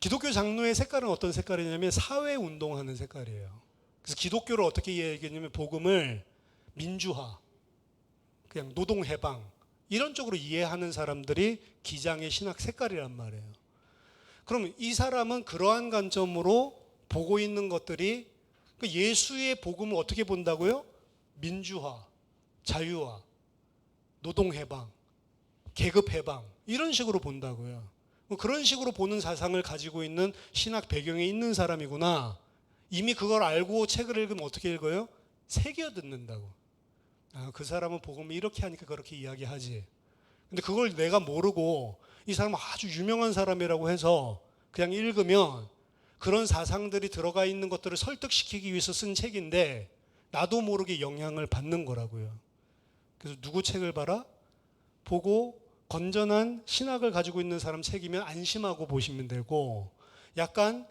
기독교 장로의 색깔은 어떤 색깔이냐면 사회운동하는 색깔이에요. 그래서 기독교를 어떻게 이해하겠냐면 복음을 민주화, 그냥 노동해방, 이런 쪽으로 이해하는 사람들이 기장의 신학 색깔이란 말이에요. 그럼 이 사람은 그러한 관점으로 보고 있는 것들이, 예수의 복음을 어떻게 본다고요? 민주화, 자유화, 노동해방, 계급해방, 이런 식으로 본다고요. 그런 식으로 보는 사상을 가지고 있는 신학 배경에 있는 사람이구나. 이미 그걸 알고 책을 읽으면 어떻게 읽어요? 새겨 듣는다고. 그 사람은 복음을 이렇게 하니까 그렇게 이야기하지. 근데 그걸 내가 모르고 이 사람은 아주 유명한 사람이라고 해서 그냥 읽으면 그런 사상들이 들어가 있는 것들을 설득시키기 위해서 쓴 책인데, 나도 모르게 영향을 받는 거라고요. 그래서 누구 책을 봐라? 보고 건전한 신학을 가지고 있는 사람 책이면 안심하고 보시면 되고, 약간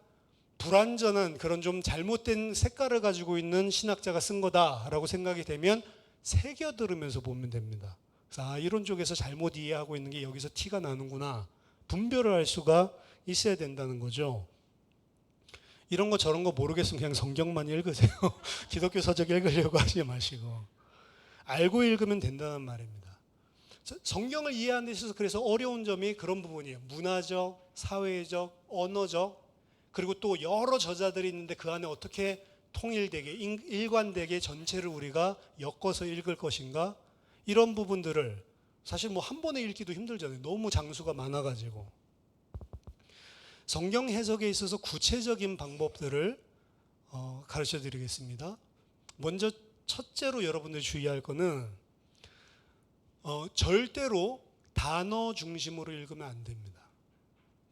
불완전한 그런 좀 잘못된 색깔을 가지고 있는 신학자가 쓴 거다라고 생각이 되면 새겨 들으면서 보면 됩니다. 그래서 이런 쪽에서 잘못 이해하고 있는 게 여기서 티가 나는구나, 분별을 할 수가 있어야 된다는 거죠. 이런 거 저런 거 모르겠으면 그냥 성경만 읽으세요. 기독교 서적 읽으려고 하지 마시고 알고 읽으면 된다는 말입니다. 성경을 이해하는 데 있어서 그래서 어려운 점이 그런 부분이에요. 문화적, 사회적, 언어적, 그리고 또 여러 저자들이 있는데 그 안에 어떻게 통일되게, 일관되게 전체를 우리가 엮어서 읽을 것인가, 이런 부분들을 사실 뭐 한 번에 읽기도 힘들잖아요. 너무 장수가 많아가지고. 성경 해석에 있어서 구체적인 방법들을 가르쳐 드리겠습니다. 먼저 첫째로 여러분들이 주의할 거는 절대로 단어 중심으로 읽으면 안 됩니다.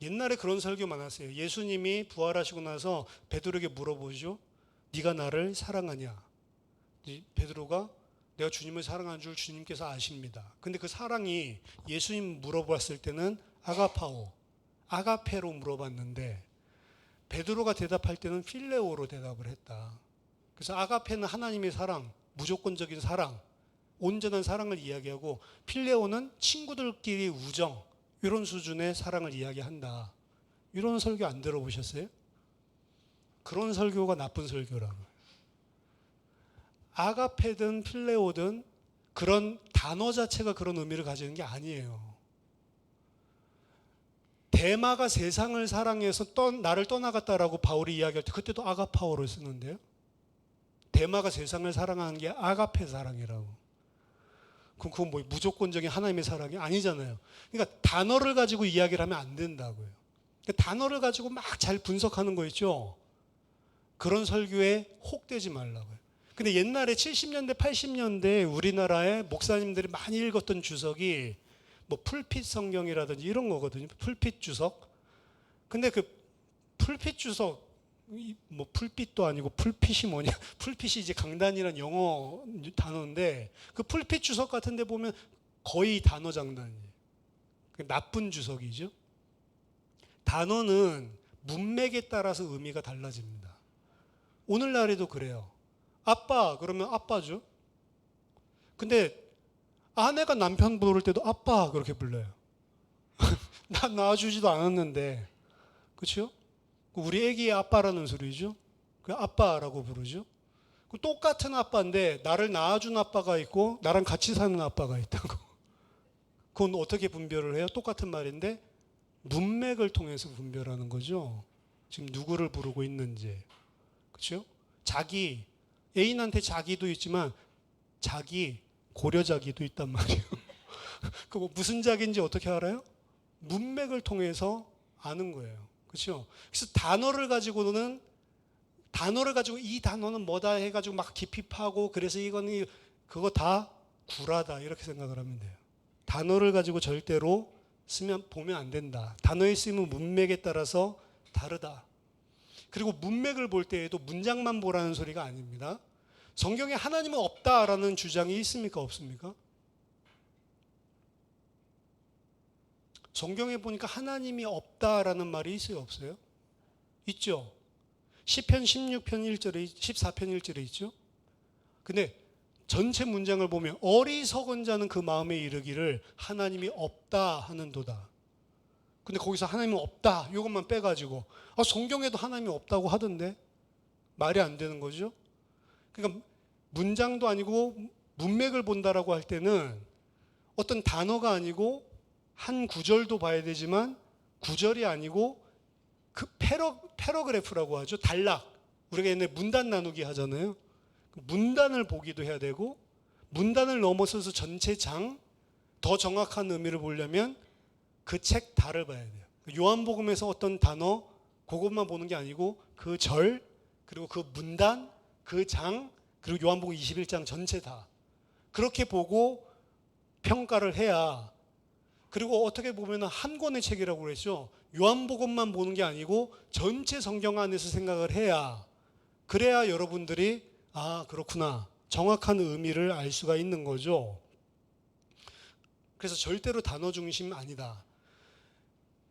옛날에 그런 설교 많았어요. 예수님이 부활하시고 나서 베드로에게 물어보죠. 네가 나를 사랑하냐? 베드로가 내가 주님을 사랑하는 줄 주님께서 아십니다. 근데 그 사랑이 예수님 물어봤을 때는 아가페로 물어봤는데, 베드로가 대답할 때는 필레오로 대답을 했다. 그래서 아가페는 하나님의 사랑, 무조건적인 사랑, 온전한 사랑을 이야기하고 필레오는 친구들끼리 우정 이런 수준의 사랑을 이야기한다. 이런 설교 안 들어보셨어요? 그런 설교가 나쁜 설교라고. 아가페든 필레오든 그런 단어 자체가 그런 의미를 가지는 게 아니에요. 데마가 세상을 사랑해서 나를 떠나갔다라고 바울이 이야기할 때 그때도 아가파오를 쓰는데요. 데마가 세상을 사랑하는 게 아가페 사랑이라고. 그럼 그건 뭐 무조건적인 하나님의 사랑이 아니잖아요. 그러니까 단어를 가지고 이야기를 하면 안 된다고요. 그러니까 단어를 가지고 막 잘 분석하는 거 있죠. 그런 설교에 혹되지 말라고요. 근데 옛날에 70년대, 80년대 우리나라의 목사님들이 많이 읽었던 주석이 뭐 풀핏 성경이라든지 이런 거거든요. 풀핏 주석. 근데 그 풀핏 주석, 뭐 풀빛도 아니고 풀핏이 뭐냐? 풀핏이 이제 강단이란 영어 단어인데 그 풀핏 주석 같은 데 보면 거의 단어 장단이에요. 나쁜 주석이죠. 단어는 문맥에 따라서 의미가 달라집니다. 오늘날에도 그래요. 아빠 그러면 아빠죠. 근데 아내가 남편 부를 때도 아빠 그렇게 불러요. 나 낳아주지도 않았는데, 그렇죠? 우리 애기의 아빠라는 소리죠. 그 아빠라고 부르죠. 똑같은 아빠인데 나를 낳아준 아빠가 있고 나랑 같이 사는 아빠가 있다고. 그건 어떻게 분별을 해요? 똑같은 말인데 문맥을 통해서 분별하는 거죠. 지금 누구를 부르고 있는지, 그렇죠? 자기 애인한테 자기도 있지만 자기 고려자기도 있단 말이에요. 그 무슨 자기인지 어떻게 알아요? 문맥을 통해서 아는 거예요. 그렇죠? 그래서 단어를 가지고 이 단어는 뭐다 해가지고 막 깊이 파고 그래서 이거는 그거 다 구라다 이렇게 생각을 하면 돼요. 단어를 가지고 절대로 보면 안 된다. 단어의 쓰임은 문맥에 따라서 다르다. 그리고 문맥을 볼 때에도 문장만 보라는 소리가 아닙니다. 성경에 하나님은 없다라는 주장이 있습니까? 없습니까? 성경에 보니까 하나님이 없다라는 말이 있어요? 없어요? 있죠. 시편 16편 1절에 14편 1절에 있죠. 근데 전체 문장을 보면 어리석은 자는 그 마음에 이르기를 하나님이 없다 하는도다. 근데 거기서 하나님은 없다 이것만 빼가지고 성경에도 하나님이 없다고 하던데 말이 안 되는 거죠. 그러니까 문장도 아니고 문맥을 본다라고 할 때는 어떤 단어가 아니고 한 구절도 봐야 되지만 구절이 아니고 그 패러그래프라고 하죠. 단락. 우리가 옛날에 문단 나누기 하잖아요. 문단을 보기도 해야 되고 문단을 넘어서서 전체 장, 더 정확한 의미를 보려면 그 책 다를 봐야 돼요. 요한복음에서 어떤 단어 그것만 보는 게 아니고 그 절, 그리고 그 문단, 그 장, 그리고 요한복음 21장 전체 다 그렇게 보고 평가를 해야. 그리고 어떻게 보면 한 권의 책이라고 그랬죠. 요한복음만 보는 게 아니고 전체 성경 안에서 생각을 해야. 그래야 여러분들이 그렇구나 정확한 의미를 알 수가 있는 거죠. 그래서 절대로 단어 중심 아니다.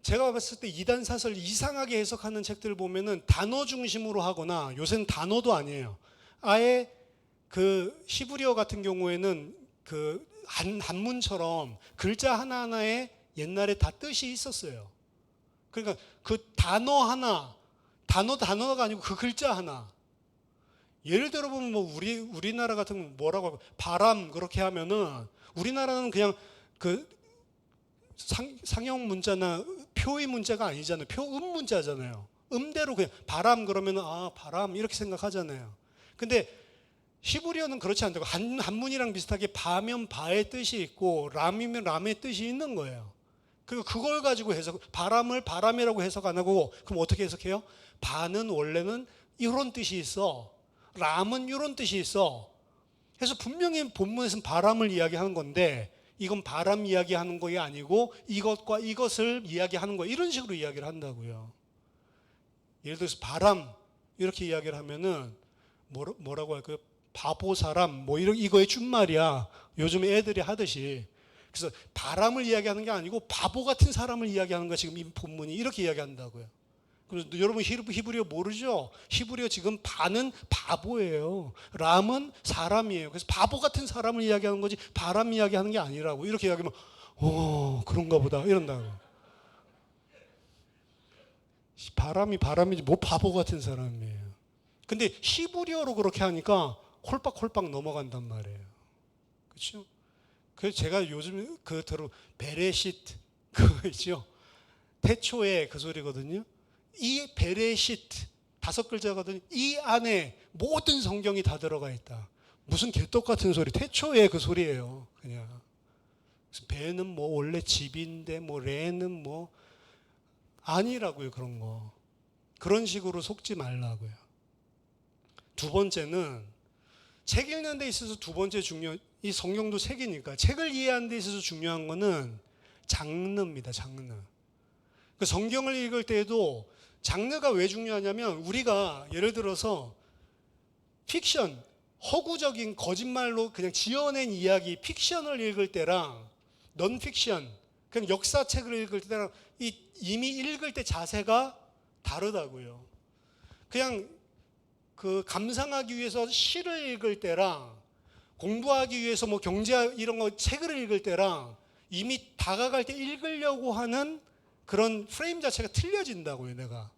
제가 봤을 때 이단 사설 이상하게 해석하는 책들을 보면은 단어 중심으로 하거나 요새는 단어도 아니에요. 아예 그 히브리어 같은 경우에는 그 한문처럼 글자 하나하나에 옛날에 다 뜻이 있었어요. 그러니까 그 단어 하나, 단어가 아니고 그 글자 하나. 예를 들어 보면 뭐 우리나라 같은 건 뭐라고 하고 바람 그렇게 하면은 우리나라는 그냥 그 상형 문자나 표의 문자가 아니잖아요. 표음 문자잖아요. 음대로 그냥 바람 그러면은 바람 이렇게 생각하잖아요. 근데 히브리어는 그렇지 않다고 한문이랑 비슷하게 바면 바의 뜻이 있고 람이면 람의 뜻이 있는 거예요. 그리고 그걸 가지고 바람을 바람이라고 해석 안 하고 그럼 어떻게 해석해요? 바는 원래는 이런 뜻이 있어. 람은 이런 뜻이 있어. 그래서 분명히 본문에서는 바람을 이야기하는 건데 이건 바람 이야기하는 것이 아니고 이것과 이것을 이야기하는 거 이런 식으로 이야기를 한다고요. 예를 들어서 바람 이렇게 이야기를 하면은 뭐라고 할까요? 바보 사람 뭐 이거의 준말이야. 요즘 애들이 하듯이. 그래서 바람을 이야기하는 게 아니고 바보 같은 사람을 이야기하는 거 지금 이 본문이 이렇게 이야기한다고요. 그래서 여러분 히브리어 모르죠? 히브리어 지금 반은 바보예요. 람은 사람이에요. 그래서 바보 같은 사람을 이야기하는 거지 바람 이야기하는 게 아니라고. 이렇게 이야기하면 그런가 보다 이런다고. 바람이지 뭐 바보 같은 사람이에요. 근데 히브리어로 그렇게 하니까 홀빡홀빡 넘어간단 말이에요. 그렇죠? 그래서 제가 요즘 베레시트 그거 있죠? 태초에 그 소리거든요. 이 베레시트 5글자거든요. 이 안에 모든 성경이 다 들어가 있다. 무슨 개떡 같은 소리. 태초에 그 소리예요. 그냥. 배는 뭐 원래 집인데 뭐 레는 뭐 아니라고요. 그런 거. 그런 식으로 속지 말라고요. 두 번째는 책 읽는 데 있어서 두 번째 이 성경도 책이니까 책을 이해하는 데 있어서 중요한 거는 장르입니다. 장르. 그 성경을 읽을 때에도 장르가 왜 중요하냐면 우리가 예를 들어서 픽션, 허구적인 거짓말로 그냥 지어낸 이야기, 픽션을 읽을 때랑 넌픽션, 그냥 역사책을 읽을 때랑 이미 읽을 때 자세가 다르다고요. 그냥 감상하기 위해서 시를 읽을 때랑 공부하기 위해서 뭐 경제 이런 거 책을 읽을 때랑 이미 다가갈 때 읽으려고 하는 그런 프레임 자체가 틀려진다고요. 내가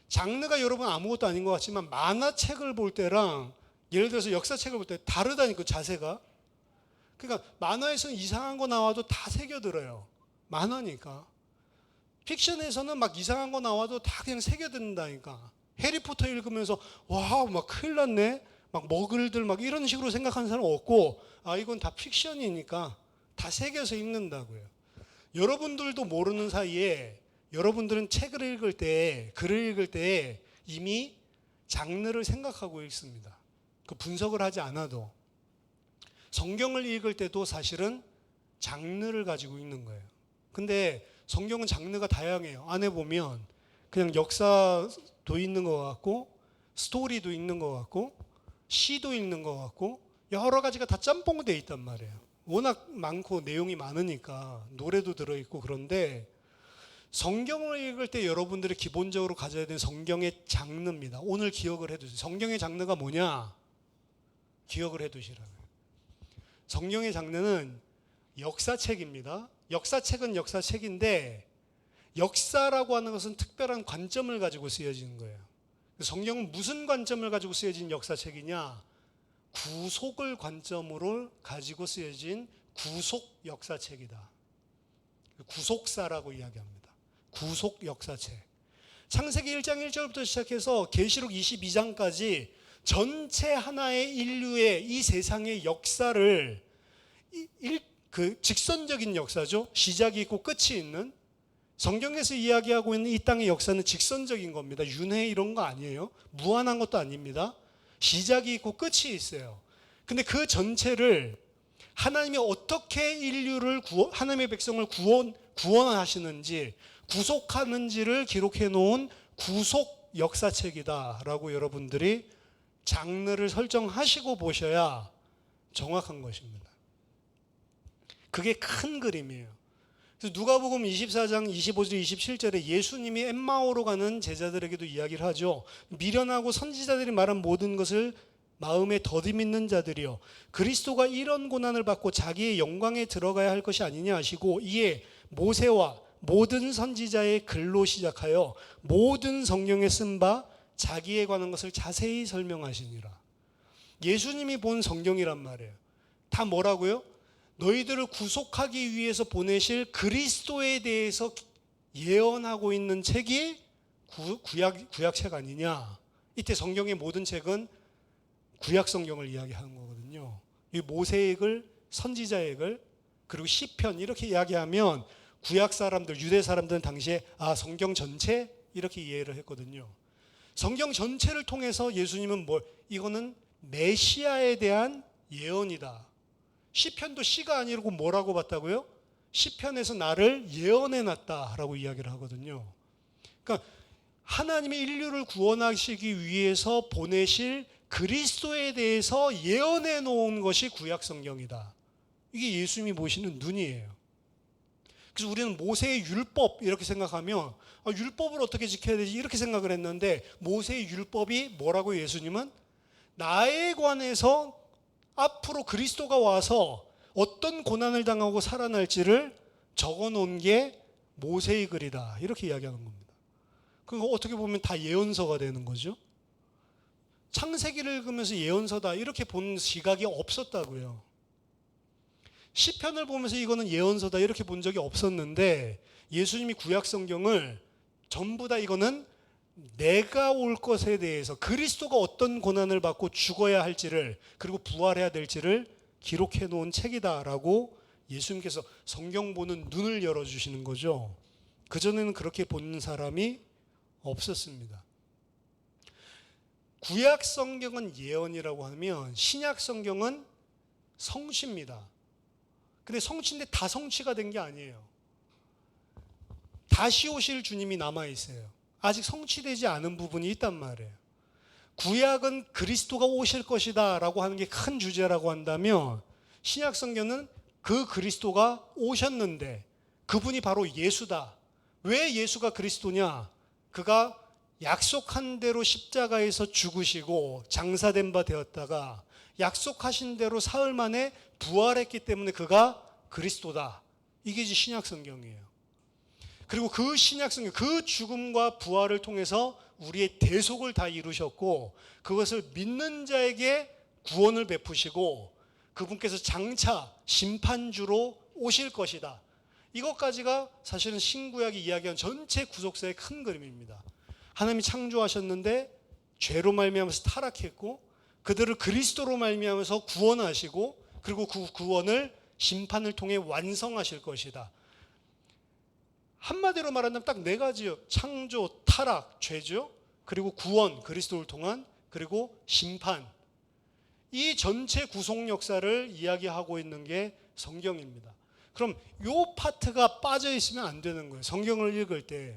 장르가 여러분 아무것도 아닌 것 같지만 만화책을 볼 때랑 예를 들어서 역사책을 볼 때 다르다니까 자세가. 그러니까 만화에서는 이상한 거 나와도 다 새겨들어요. 만화니까. 픽션에서는 막 이상한 거 나와도 다 그냥 새겨듣는다니까. 해리포터 읽으면서 와, 막 큰일 났네. 막 머글들 막 이런 식으로 생각하는 사람 없고 이건 다 픽션이니까 다 새겨서 읽는다고요. 여러분들도 모르는 사이에 여러분들은 책을 읽을 때, 글을 읽을 때 이미 장르를 생각하고 읽습니다. 그 분석을 하지 않아도. 성경을 읽을 때도 사실은 장르를 가지고 읽는 거예요. 근데 성경은 장르가 다양해요. 안에 보면 그냥 역사도 있는 것 같고 스토리도 있는 것 같고 시도 있는 것 같고 여러 가지가 다 짬뽕되어 있단 말이에요. 워낙 많고 내용이 많으니까 노래도 들어있고. 그런데 성경을 읽을 때 여러분들이 기본적으로 가져야 되는 성경의 장르입니다. 오늘 기억을 해두세요. 성경의 장르가 뭐냐? 기억을 해두시라고요. 성경의 장르는 역사책입니다. 역사책은 역사책인데 역사라고 하는 것은 특별한 관점을 가지고 쓰여지는 거예요. 성경은 무슨 관점을 가지고 쓰여진 역사책이냐? 구속을 관점으로 가지고 쓰여진 구속 역사책이다. 구속사라고 이야기합니다. 구속 역사책. 창세기 1장 1절부터 시작해서 계시록 22장까지 전체 하나의 인류의 이 세상의 역사를 직선적인 역사죠. 시작이 있고 끝이 있는. 성경에서 이야기하고 있는 이 땅의 역사는 직선적인 겁니다. 윤회 이런 거 아니에요. 무한한 것도 아닙니다. 시작이 있고 끝이 있어요. 근데 그 전체를 하나님이 어떻게 인류를 하나님의 백성을 구원하시는지 구속하는지를 기록해 놓은 구속 역사책이다라고 여러분들이 장르를 설정하시고 보셔야 정확한 것입니다. 그게 큰 그림이에요. 그래서 누가복음 24장 25절 27절에 예수님이 엠마오로 가는 제자들에게도 이야기를 하죠. 미련하고 선지자들이 말한 모든 것을 마음에 더듬는 자들이여, 그리스도가 이런 고난을 받고 자기의 영광에 들어가야 할 것이 아니냐 하시고 이에 모세와 모든 선지자의 글로 시작하여 모든 성경에 쓴 바 자기에 관한 것을 자세히 설명하시니라. 예수님이 본 성경이란 말이에요. 다 뭐라고요? 너희들을 구속하기 위해서 보내실 그리스도에 대해서 예언하고 있는 책이 구약책 아니냐. 이때 성경의 모든 책은 구약 성경을 이야기하는 거거든요. 이 모세의 글, 선지자의 글, 그리고 시편 이렇게 이야기하면 구약 사람들, 유대 사람들은 당시에 성경 전체 이렇게 이해를 했거든요. 성경 전체를 통해서 예수님은 이거는 메시아에 대한 예언이다. 시편도 시가 아니고 뭐라고 봤다고요? 시편에서 나를 예언해놨다라고 이야기를 하거든요. 그러니까 하나님이 인류를 구원하시기 위해서 보내실 그리스도에 대해서 예언해 놓은 것이 구약 성경이다. 이게 예수님이 보시는 눈이에요. 그래서 우리는 모세의 율법 이렇게 생각하면 율법을 어떻게 지켜야 되지 이렇게 생각을 했는데, 모세의 율법이 뭐라고 예수님은 나에 관해서 앞으로 그리스도가 와서 어떤 고난을 당하고 살아날지를 적어놓은 게 모세의 글이다 이렇게 이야기하는 겁니다. 그거 어떻게 보면 다 예언서가 되는 거죠. 창세기를 읽으면서 예언서다 이렇게 본 시각이 없었다고요. 시편을 보면서 이거는 예언서다 이렇게 본 적이 없었는데, 예수님이 구약 성경을 전부 다 이거는 내가 올 것에 대해서, 그리스도가 어떤 고난을 받고 죽어야 할지를, 그리고 부활해야 될지를 기록해 놓은 책이다라고 예수님께서 성경 보는 눈을 열어주시는 거죠. 그전에는 그렇게 보는 사람이 없었습니다. 구약 성경은 예언이라고 하면 신약 성경은 성취입니다. 근데 성취인데 다 성취가 된 게 아니에요. 다시 오실 주님이 남아있어요. 아직 성취되지 않은 부분이 있단 말이에요. 구약은 그리스도가 오실 것이다 라고 하는 게 큰 주제라고 한다면, 신약 성경은 그 그리스도가 오셨는데 그분이 바로 예수다. 왜 예수가 그리스도냐? 그가 약속한 대로 십자가에서 죽으시고 장사된 바 되었다가 약속하신 대로 사흘 만에 부활했기 때문에 그가 그리스도다. 이게 이제 신약 성경이에요. 그리고 그 신약 성경, 그 죽음과 부활을 통해서 우리의 대속을 다 이루셨고, 그것을 믿는 자에게 구원을 베푸시고, 그분께서 장차 심판주로 오실 것이다. 이것까지가 사실은 신구약이 이야기한 전체 구속사의 큰 그림입니다. 하나님이 창조하셨는데 죄로 말미암아서 타락했고, 그들을 그리스도로 말미암아서 구원하시고, 그리고 그 구원을 심판을 통해 완성하실 것이다. 한마디로 말한다면 딱 네 가지요. 창조, 타락, 죄죠. 그리고 구원, 그리스도를 통한, 그리고 심판. 이 전체 구속 역사를 이야기하고 있는 게 성경입니다. 그럼 이 파트가 빠져 있으면 안 되는 거예요. 성경을 읽을 때.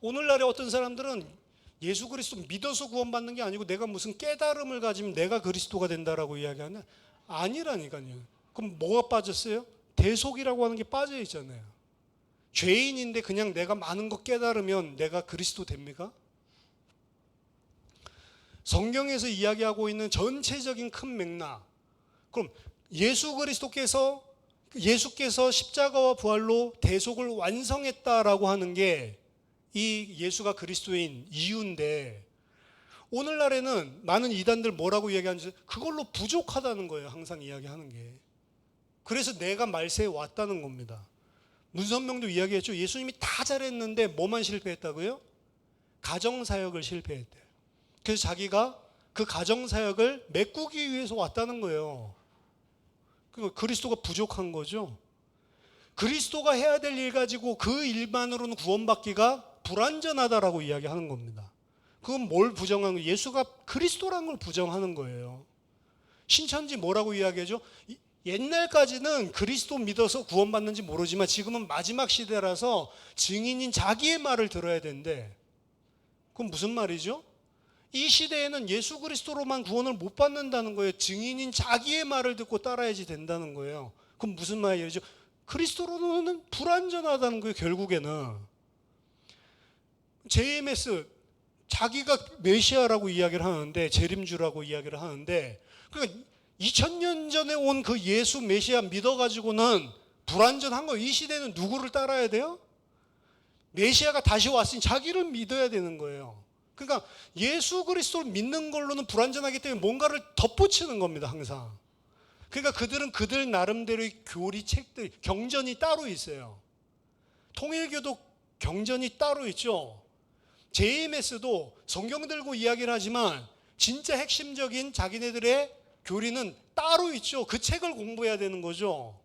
오늘날에 어떤 사람들은 예수 그리스도 믿어서 구원받는 게 아니고 내가 무슨 깨달음을 가지면 내가 그리스도가 된다라고 이야기하는, 아니라니까요. 그럼 뭐가 빠졌어요? 대속이라고 하는 게 빠져 있잖아요. 죄인인데 그냥 내가 많은 거 깨달으면 내가 그리스도 됩니까? 성경에서 이야기하고 있는 전체적인 큰 맥락. 그럼 예수께서 십자가와 부활로 대속을 완성했다라고 하는 게 이 예수가 그리스도인 이유인데, 오늘날에는 많은 이단들 뭐라고 이야기하는지 그걸로 부족하다는 거예요. 항상 이야기하는 게. 그래서 내가 말세에 왔다는 겁니다. 문선명도 이야기했죠. 예수님이 다 잘했는데 뭐만 실패했다고요? 가정사역을 실패했대요. 그래서 자기가 그 가정사역을 메꾸기 위해서 왔다는 거예요. 그러니까 그리스도가 부족한 거죠. 그리스도가 해야 될 일 가지고 그 일만으로는 구원받기가 불완전하다라고 이야기하는 겁니다. 그건 뭘 부정하는 거예요? 예수가 그리스도라는 걸 부정하는 거예요. 신천지 뭐라고 이야기하죠? 옛날까지는 그리스도 믿어서 구원받는지 모르지만 지금은 마지막 시대라서 증인인 자기의 말을 들어야 된대. 그건 무슨 말이죠? 이 시대에는 예수 그리스도로만 구원을 못 받는다는 거예요. 증인인 자기의 말을 듣고 따라야지 된다는 거예요. 그럼 무슨 말이죠? 그리스도로는 불완전하다는 거예요. 결국에는 JMS 자기가 메시아라고 이야기를 하는데, 재림주라고 이야기를 하는데, 그러니까 2000년 전에 온 그 예수 메시아 믿어가지고는 불완전한 거예요. 이 시대는 누구를 따라야 돼요? 메시아가 다시 왔으니 자기를 믿어야 되는 거예요. 그러니까 예수 그리스도를 믿는 걸로는 불완전하기 때문에 뭔가를 덧붙이는 겁니다. 항상. 그러니까 그들은 그들 나름대로의 교리책들, 경전이 따로 있어요. 통일교도 경전이 따로 있죠. JMS도 성경 들고 이야기를 하지만 진짜 핵심적인 자기네들의 교리는 따로 있죠. 그 책을 공부해야 되는 거죠.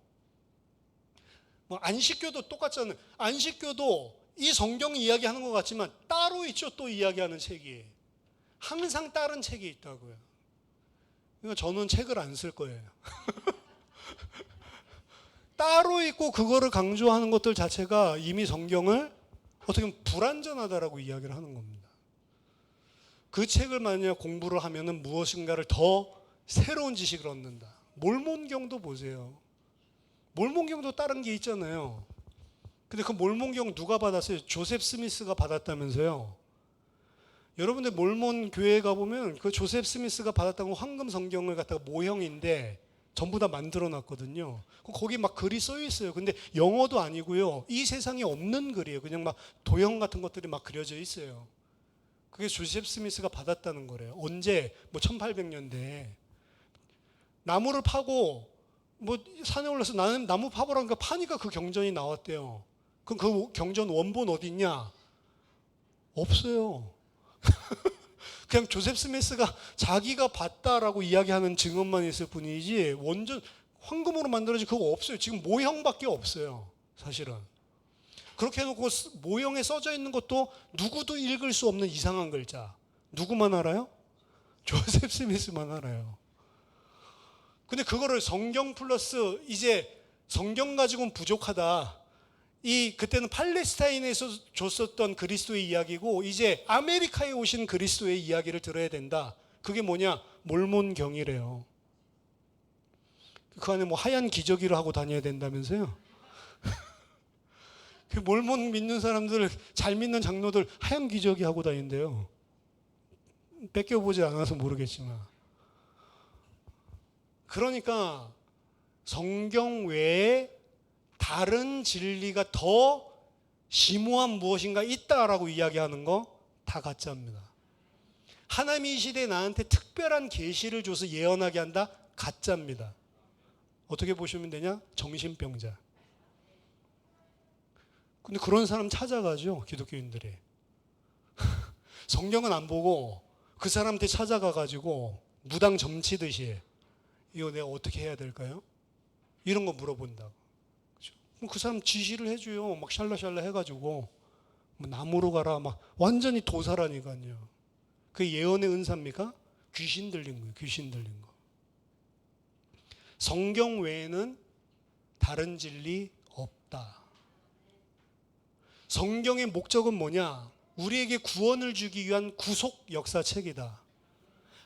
뭐 안식교도 똑같잖아요. 안식교도 이 성경 이야기하는 것 같지만 따로 있죠. 또 이야기하는 책이. 항상 다른 책이 있다고요. 그러니까 저는 책을 안 쓸 거예요. 따로 있고 그거를 강조하는 것들 자체가 이미 성경을 어떻게 보면 불완전하다라고 이야기를 하는 겁니다. 그 책을 만약 공부를 하면은 무엇인가를 더 새로운 지식을 얻는다. 몰몬경도 보세요. 몰몬경도 다른 게 있잖아요. 근데 그 몰몬경 누가 받았어요? 조셉 스미스가 받았다면서요. 여러분들 몰몬 교회에 가보면 그 조셉 스미스가 받았다고 황금 성경을 갖다가 모형인데 전부 다 만들어 놨거든요. 거기 막 글이 써 있어요. 근데 영어도 아니고요. 이 세상에 없는 글이에요. 그냥 막 도형 같은 것들이 막 그려져 있어요. 그게 조셉 스미스가 받았다는 거래요. 언제? 뭐 1800년대에. 나무를 파고 뭐 산에 올라서 나는 나무 파보라니까 파니까 그 경전이 나왔대요. 그럼 그 경전 원본 어디 있냐? 없어요. 그냥 조셉 스미스가 자기가 봤다라고 이야기하는 증언만 있을 뿐이지 완전 황금으로 만들어진 그거 없어요. 지금 모형밖에 없어요. 사실은. 그렇게 해놓고 모형에 써져 있는 것도 누구도 읽을 수 없는 이상한 글자. 누구만 알아요? 조셉 스미스만 알아요. 근데 그거를 성경 플러스 이제 성경 가지고는 부족하다. 그때는 팔레스타인에서 줬었던 그리스도의 이야기고 이제 아메리카에 오신 그리스도의 이야기를 들어야 된다. 그게 뭐냐? 몰몬경이래요. 그 안에 뭐 하얀 기저귀를 하고 다녀야 된다면서요? 그 몰몬 믿는 사람들, 잘 믿는 장로들 하얀 기저귀 하고 다닌대요. 뺏겨보지 않아서 모르겠지만. 그러니까 성경 외에 다른 진리가 더 심오한 무엇인가 있다라고 이야기하는 거 다 가짜입니다. 하나님이 이 시대에 나한테 특별한 계시를 줘서 예언하게 한다? 가짜입니다. 어떻게 보시면 되냐? 정신병자. 근데 그런 사람 찾아가죠, 기독교인들이. 성경은 안 보고 그 사람한테 찾아가가지고 무당 점치듯이 이거 내가 어떻게 해야 될까요? 이런 거 물어본다고. 그렇죠? 그럼 그 사람 지시를 해줘요. 막 샬라샬라 해가지고 뭐 나무로 가라 막 완전히 도사라니까요. 그 예언의 은사입니까? 귀신 들린 거예요. 귀신 들린 거. 성경 외에는 다른 진리 없다. 성경의 목적은 뭐냐? 우리에게 구원을 주기 위한 구속 역사책이다.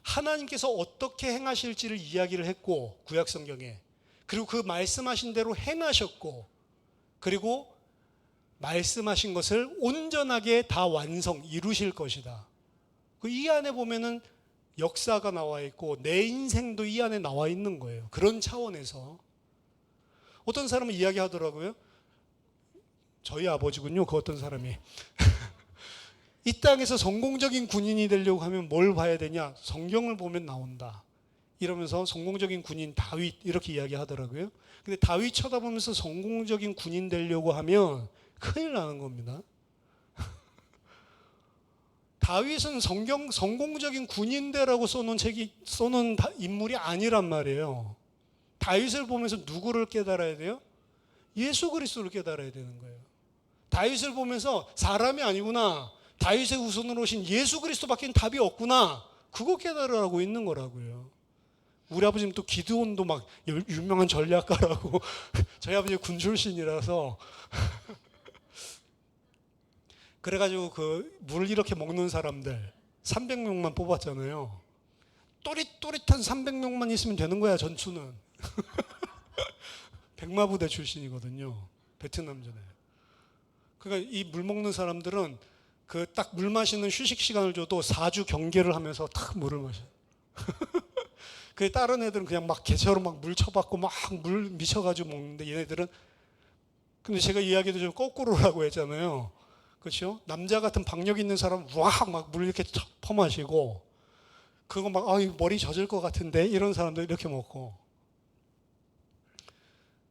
하나님께서 어떻게 행하실지를 이야기를 했고 구약 성경에 그리고 그 말씀하신 대로 행하셨고 그리고 말씀하신 것을 온전하게 다 이루실 것이다. 이 안에 보면은 역사가 나와 있고 내 인생도 이 안에 나와 있는 거예요. 그런 차원에서 어떤 사람은 이야기하더라고요. 저희 아버지군요. 그 어떤 사람이 이 땅에서 성공적인 군인이 되려고 하면 뭘 봐야 되냐? 성경을 보면 나온다. 이러면서 성공적인 군인 다윗 이렇게 이야기하더라고요. 근데 다윗 쳐다보면서 성공적인 군인 되려고 하면 큰일 나는 겁니다. 다윗은 성공적인 군인대라고 써놓은 인물이 아니란 말이에요. 다윗을 보면서 누구를 깨달아야 돼요? 예수 그리스도를 깨달아야 되는 거예요. 다윗을 보면서 사람이 아니구나. 다윗의 후손으로 오신 예수 그리스도밖에 답이 없구나. 그거 깨달으라고 있는 거라고요. 우리 아버지는 또 기드온도 막 유명한 전략가라고 저희 아버지 군 출신이라서 그래가지고 그 물 이렇게 먹는 사람들 300명만 뽑았잖아요. 또릿또릿한 300명만 있으면 되는 거야 전투는. 백마부대 출신이거든요. 베트남전에. 그러니까 이 물 먹는 사람들은 그 딱 물 마시는 휴식 시간을 줘도 4주 경계를 하면서 탁 물을 마셔. 그 다른 애들은 그냥 막 개처럼 막 물 쳐받고 막 물 미쳐가지고 먹는데 얘네들은 근데 제가 이야기도 좀 거꾸로라고 했잖아요. 그렇죠? 남자 같은 박력 있는 사람은 막 물 이렇게 퍼마시고 그거 막 머리 젖을 것 같은데 이런 사람들 이렇게 먹고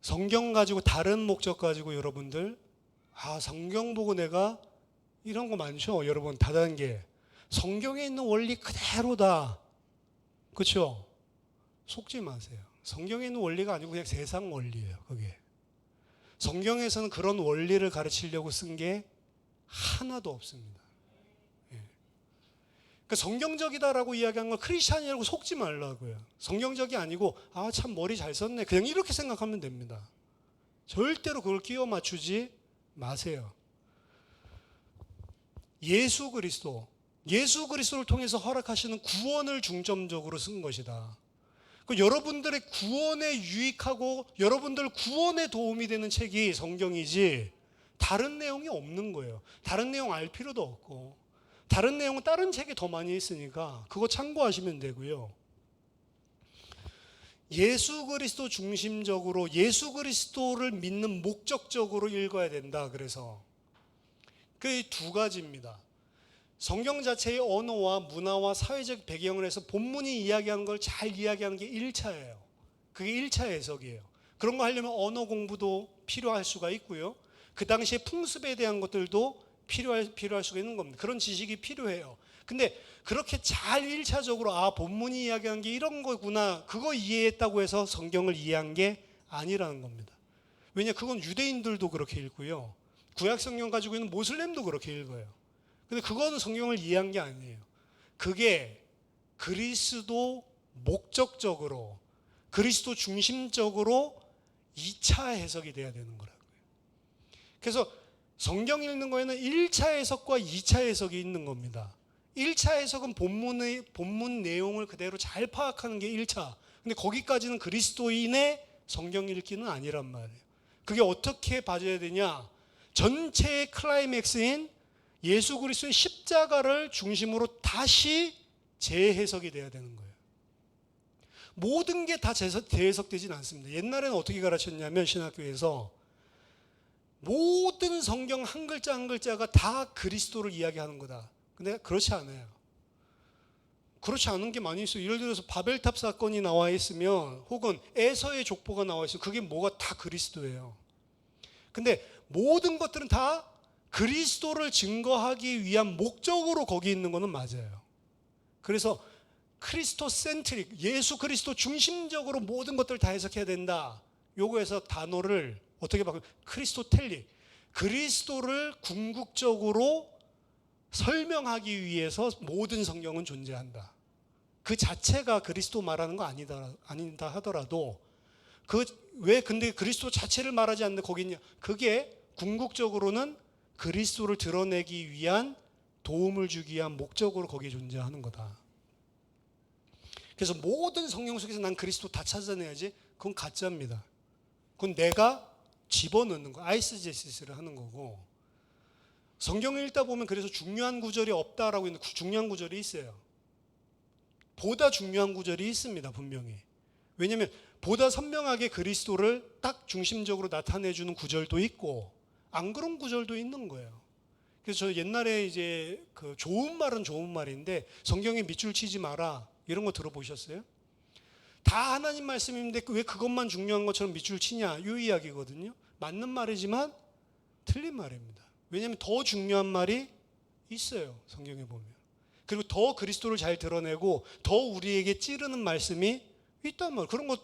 성경 가지고 다른 목적 가지고 여러분들 성경 보고 내가 이런 거 많죠. 여러분 다단계 성경에 있는 원리 그대로다. 그렇죠? 속지 마세요. 성경에 있는 원리가 아니고 그냥 세상 원리예요. 그게 성경에서는 그런 원리를 가르치려고 쓴 게 하나도 없습니다. 예. 그러니까 성경적이다라고 이야기한 건 크리스찬이라고 속지 말라고요. 성경적이 아니고 참 머리 잘 썼네. 그냥 이렇게 생각하면 됩니다. 절대로 그걸 끼워 맞추지 마세요. 예수 그리스도를 통해서 허락하시는 구원을 중점적으로 쓴 것이다. 그 여러분들의 구원에 유익하고 여러분들 구원에 도움이 되는 책이 성경이지 다른 내용이 없는 거예요. 다른 내용 알 필요도 없고 다른 내용은 다른 책이 더 많이 있으니까 그거 참고하시면 되고요. 예수 그리스도 중심적으로 예수 그리스도를 믿는 목적적으로 읽어야 된다. 그래서 그 두 가지입니다. 성경 자체의 언어와 문화와 사회적 배경을 해서 본문이 이야기하는 걸 잘 이야기하는 게 1차예요. 그게 1차 해석이에요. 그런 거 하려면 언어 공부도 필요할 수가 있고요. 그 당시에 풍습에 대한 것들도 필요할 수가 있는 겁니다. 그런 지식이 필요해요. 근데 그렇게 잘 1차적으로 본문이 이야기한 게 이런 거구나 그거 이해했다고 해서 성경을 이해한 게 아니라는 겁니다. 왜냐 그건 유대인들도 그렇게 읽고요. 구약 성경 가지고 있는 모슬렘도 그렇게 읽어요. 근데 그거는 성경을 이해한 게 아니에요. 그게 그리스도 목적적으로 그리스도 중심적으로 2차 해석이 돼야 되는 거라고요. 그래서 성경 읽는 거에는 1차 해석과 2차 해석이 있는 겁니다. 1차 해석은 본문 내용을 그대로 잘 파악하는 게 1차. 근데 거기까지는 그리스도인의 성경 읽기는 아니란 말이에요. 그게 어떻게 봐줘야 되냐? 전체의 클라이맥스인 예수 그리스도의 십자가를 중심으로 다시 재해석이 돼야 되는 거예요. 모든 게 다 재해석되진 않습니다. 옛날에는 어떻게 가르쳤냐면 신학교에서 모든 성경 한 글자 한 글자가 다 그리스도를 이야기하는 거다. 근데 그렇지 않아요. 그렇지 않은 게 많이 있어요. 예를 들어서 바벨탑 사건이 나와 있으면 혹은 에서의 족보가 나와 있으면 그게 뭐가 다 그리스도예요. 근데 모든 것들은 다 그리스도를 증거하기 위한 목적으로 거기 있는 거는 맞아요. 그래서 크리스토센트릭, 예수 그리스도 중심적으로 모든 것들을 다 해석해야 된다. 요거에서 단어를 어떻게 바꿔요? 크리스토텔릭, 그리스도를 궁극적으로 설명하기 위해서 모든 성경은 존재한다. 그 자체가 그리스도 말하는 거 아니다 하더라도 왜 근데 그리스도 자체를 말하지 않는데 거기 있냐? 그게 궁극적으로는 그리스도를 드러내기 위한 도움을 주기 위한 목적으로 거기에 존재하는 거다. 그래서 모든 성경 속에서 난 그리스도 다 찾아내야지. 그건 가짜입니다. 그건 내가 집어넣는 거, 아이스제시스를 하는 거고. 성경을 읽다 보면 그래서 중요한 구절이 없다라고 있는 중요한 구절이 있어요. 보다 중요한 구절이 있습니다, 분명히. 왜냐하면 보다 선명하게 그리스도를 딱 중심적으로 나타내주는 구절도 있고 안 그런 구절도 있는 거예요. 그래서 저 옛날에 이제 그 좋은 말은 좋은 말인데 성경에 밑줄 치지 마라 이런 거 들어보셨어요? 다 하나님 말씀인데 왜 그것만 중요한 것처럼 밑줄 치냐 이 이야기거든요. 맞는 말이지만 틀린 말입니다. 왜냐하면 더 중요한 말이 있어요. 성경에 보면. 그리고 더 그리스도를 잘 드러내고 더 우리에게 찌르는 말씀이 있단 말이에요. 그런 거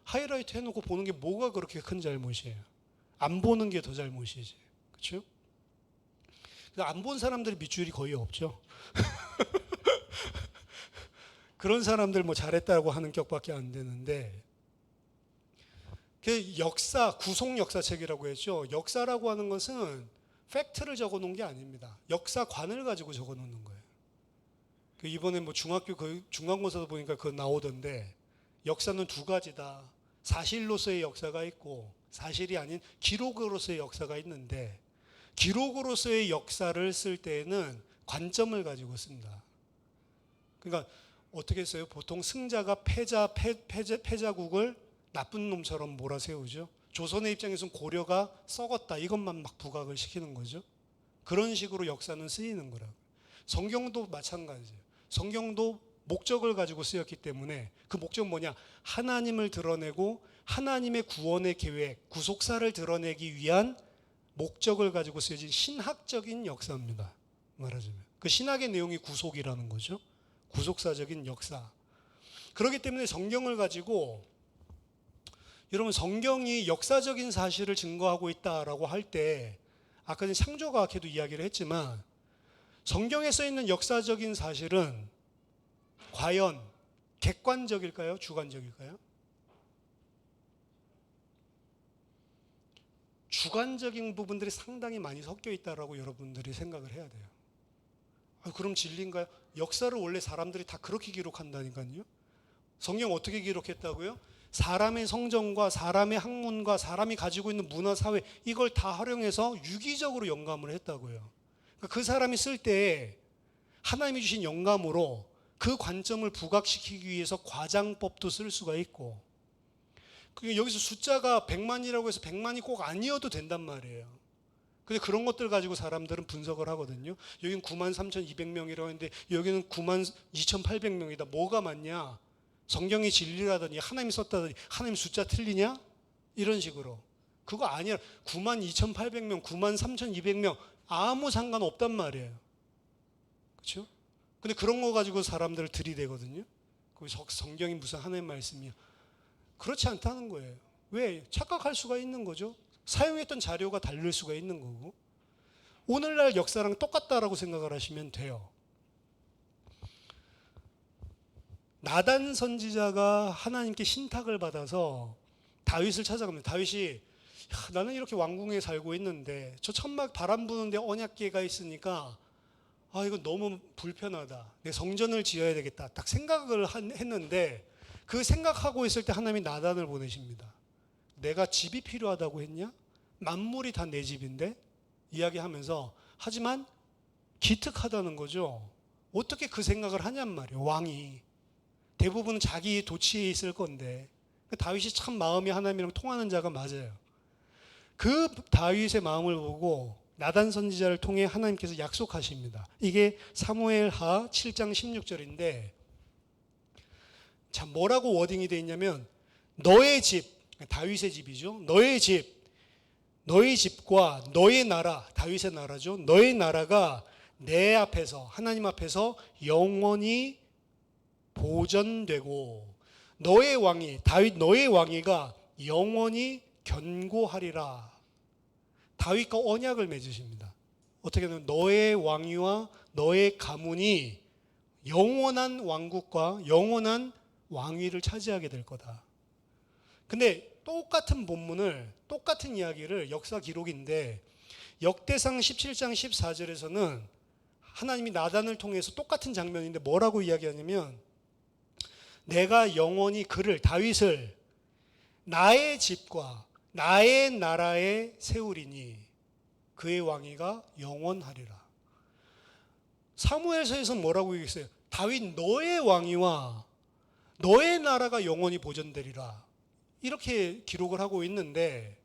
하이라이트 해놓고 보는 게 뭐가 그렇게 큰 잘못이에요. 안 보는 게 더 잘못이지. 그렇죠? 안 본 사람들이 밑줄이 거의 없죠. 그런 사람들 뭐 잘했다고 하는 격밖에 안 되는데 그 역사, 구속 역사책이라고 했죠. 역사라고 하는 것은 팩트를 적어 놓은 게 아닙니다. 역사관을 가지고 적어 놓는 거예요. 그 이번에 뭐 중학교 중간고사도 보니까 그거 나오던데 역사는 두 가지다. 사실로서의 역사가 있고 사실이 아닌 기록으로서의 역사가 있는데 기록으로서의 역사를 쓸 때에는 관점을 가지고 씁니다. 그러니까 어떻게 써요? 보통 승자가 패자국을 나쁜 놈처럼 몰아세우죠. 조선의 입장에서는 고려가 썩었다 이것만 막 부각을 시키는 거죠. 그런 식으로 역사는 쓰이는 거라고. 성경도 마찬가지예요. 성경도 목적을 가지고 쓰였기 때문에 그 목적은 뭐냐? 하나님을 드러내고 하나님의 구원의 계획, 구속사를 드러내기 위한 목적을 가지고 쓰여진 신학적인 역사입니다. 말하자면 그 신학의 내용이 구속이라는 거죠. 구속사적인 역사. 그렇기 때문에 성경을 가지고 여러분 성경이 역사적인 사실을 증거하고 있다라고 할 때 아까 전에 창조과학회도 이야기를 했지만 성경에 써 있는 역사적인 사실은 과연 객관적일까요? 주관적일까요? 주관적인 부분들이 상당히 많이 섞여 있다라고 여러분들이 생각을 해야 돼요. 그럼 진리인가요? 역사를 원래 사람들이 다 그렇게 기록한다니까요. 성경 어떻게 기록했다고요? 사람의 성정과 사람의 학문과 사람이 가지고 있는 문화, 사회 이걸 다 활용해서 유기적으로 영감을 했다고요. 그러니까 그 사람이 쓸 때 하나님이 주신 영감으로 그 관점을 부각시키기 위해서 과장법도 쓸 수가 있고, 그게 여기서 숫자가 100만이라고 해서 100만이 꼭 아니어도 된단 말이에요. 근데 그런 것들 가지고 사람들은 분석을 하거든요. 여기는 93,200명이라고 했는데 여기는 92,800명이다. 뭐가 맞냐? 성경이 진리라더니 하나님이 썼다더니 하나님 숫자 틀리냐? 이런 식으로. 그거 아니야. 92,800명, 93,200명 아무 상관없단 말이에요. 그렇죠? 근데 그런 거 가지고 사람들을 들이대거든요. 성경이 무슨 하나님 말씀이야. 그렇지 않다는 거예요. 왜? 착각할 수가 있는 거죠. 사용했던 자료가 다를 수가 있는 거고. 오늘날 역사랑 똑같다라고 생각을 하시면 돼요. 나단 선지자가 하나님께 신탁을 받아서 다윗을 찾아갑니다. 다윗이 나는 이렇게 왕궁에 살고 있는데 저 천막 바람 부는데 언약궤가 있으니까 이거 너무 불편하다. 내 성전을 지어야 되겠다. 딱 생각을 했는데 그 생각하고 있을 때 하나님이 나단을 보내십니다. 내가 집이 필요하다고 했냐? 만물이 다 내 집인데? 이야기하면서 하지만 기특하다는 거죠. 어떻게 그 생각을 하냔 말이에요. 왕이. 대부분 자기 도치에 있을 건데 다윗이 참 마음이 하나님이랑 통하는 자가 맞아요. 그 다윗의 마음을 보고 나단 선지자를 통해 하나님께서 약속하십니다. 이게 사무엘하 7장 16절인데 자, 뭐라고 워딩이 되어 있냐면 너의 집, 다윗의 집이죠. 너의 집, 너의 집과 너의 나라, 다윗의 나라죠. 너의 나라가 내 앞에서, 하나님 앞에서 영원히 보존되고 너의 왕이, 다윗 너의 왕위가 영원히 견고하리라. 다윗과 언약을 맺으십니다. 어떻게 보면 너의 왕위와 너의 가문이 영원한 왕국과 영원한 왕위를 차지하게 될 거다. 근데 똑같은 본문을, 똑같은 이야기를 역사 기록인데 역대상 17장 14절에서는 하나님이 나단을 통해서 똑같은 장면인데 뭐라고 이야기하냐면 내가 영원히 그를, 다윗을 나의 집과 나의 나라에 세우리니 그의 왕위가 영원하리라. 사무엘서에서는 뭐라고 얘기했어요? 다윗 너의 왕위와 너의 나라가 영원히 보존되리라. 이렇게 기록을 하고 있는데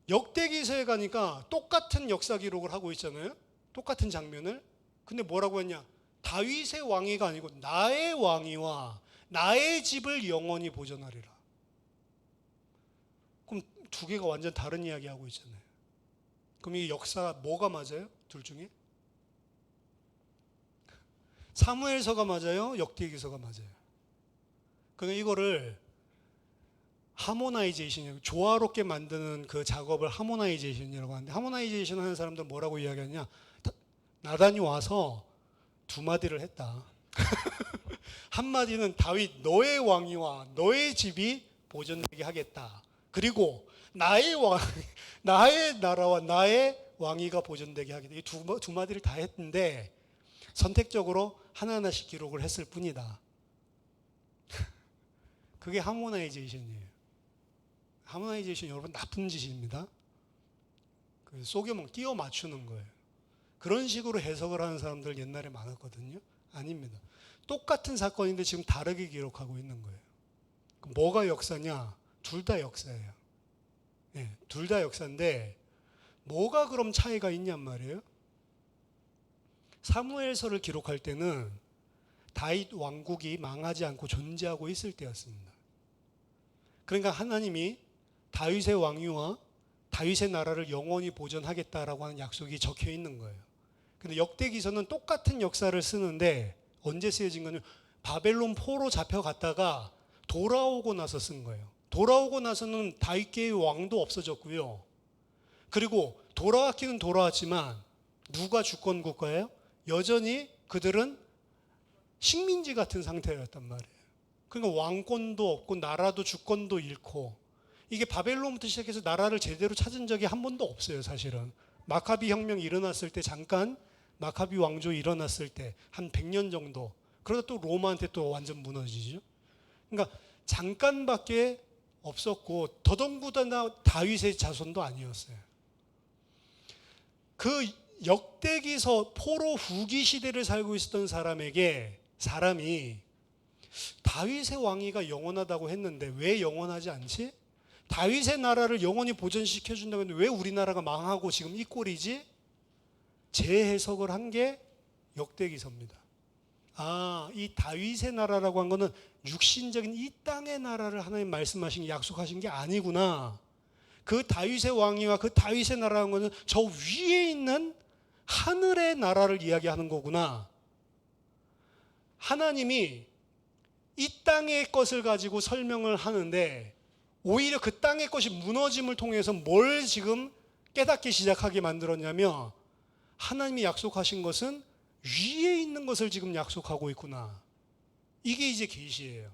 역대기서에 가니까 똑같은 역사 기록을 하고 있잖아요. 똑같은 장면을. 근데 뭐라고 했냐? 다윗의 왕위가 아니고 나의 왕위와 나의 집을 영원히 보존하리라. 그럼 두 개가 완전 다른 이야기 하고 있잖아요. 그럼 이 역사가 뭐가 맞아요? 둘 중에? 사무엘서가 맞아요? 역대기서가 맞아요? 그러니까 이거를 하모나이제이션, 조화롭게 만드는 그 작업을 하모나이제이션이라고 하는데, 하모나이제이션 하는 사람들은 뭐라고 이야기하냐? 나단이 와서 두 마디를 했다. 한 마디는 다윗 너의 왕위와 너의 집이 보존되게 하겠다. 그리고 나의 왕, 나의 나라와 나의 왕위가 보존되게 하겠다. 이 두 마디를 다 했는데 선택적으로 하나하나씩 기록을 했을 뿐이다. 그게 하모나이제이션이에요. 하모나이제이션 여러분 나쁜 짓입니다. 속여먹 띄워 맞추는 거예요. 그런 식으로 해석을 하는 사람들 옛날에 많았거든요. 아닙니다. 똑같은 사건인데 지금 다르게 기록하고 있는 거예요. 뭐가 역사냐? 둘 다 역사예요. 네, 둘 다 역사인데 뭐가 그럼 차이가 있냔 말이에요. 사무엘서를 기록할 때는 다윗 왕국이 망하지 않고 존재하고 있을 때였습니다. 그러니까 하나님이 다윗의 왕위와 다윗의 나라를 영원히 보존하겠다라고 하는 약속이 적혀 있는 거예요. 근데 역대기서는 똑같은 역사를 쓰는데 언제 쓰여진 거냐면 바벨론 포로 잡혀갔다가 돌아오고 나서 쓴 거예요. 돌아오고 나서는 다윗계의 왕도 없어졌고요. 그리고 돌아왔기는 돌아왔지만 누가 주권 국가예요? 여전히 그들은 식민지 같은 상태였단 말이에요. 그러니까 왕권도 없고 나라도 주권도 잃고 이게 바벨론부터 시작해서 나라를 제대로 찾은 적이 한 번도 없어요. 사실은 마카비 혁명이 일어났을 때 잠깐 마카비 왕조 일어났을 때 한 100년 정도 그러다 또 로마한테 또 완전 무너지죠. 그러니까 잠깐밖에 없었고 더더군다나 다윗의 자손도 아니었어요. 그 역대기서 포로 후기 시대를 살고 있었던 사람이 다윗의 왕위가 영원하다고 했는데 왜 영원하지 않지? 다윗의 나라를 영원히 보존시켜 준다고 했는데 왜 우리나라가 망하고 지금 이 꼴이지? 재해석을 한 게 역대기서입니다. 아, 이 다윗의 나라라고 한 거는 육신적인 이 땅의 나라를 하나님 말씀하신 게 약속하신 게 아니구나. 그 다윗의 왕위와 그 다윗의 나라라는 거는 저 위에 있는 하늘의 나라를 이야기하는 거구나. 하나님이 이 땅의 것을 가지고 설명을 하는데 오히려 그 땅의 것이 무너짐을 통해서 뭘 지금 깨닫기 시작하게 만들었냐면 하나님이 약속하신 것은 위에 있는 것을 지금 약속하고 있구나. 이게 이제 계시예요.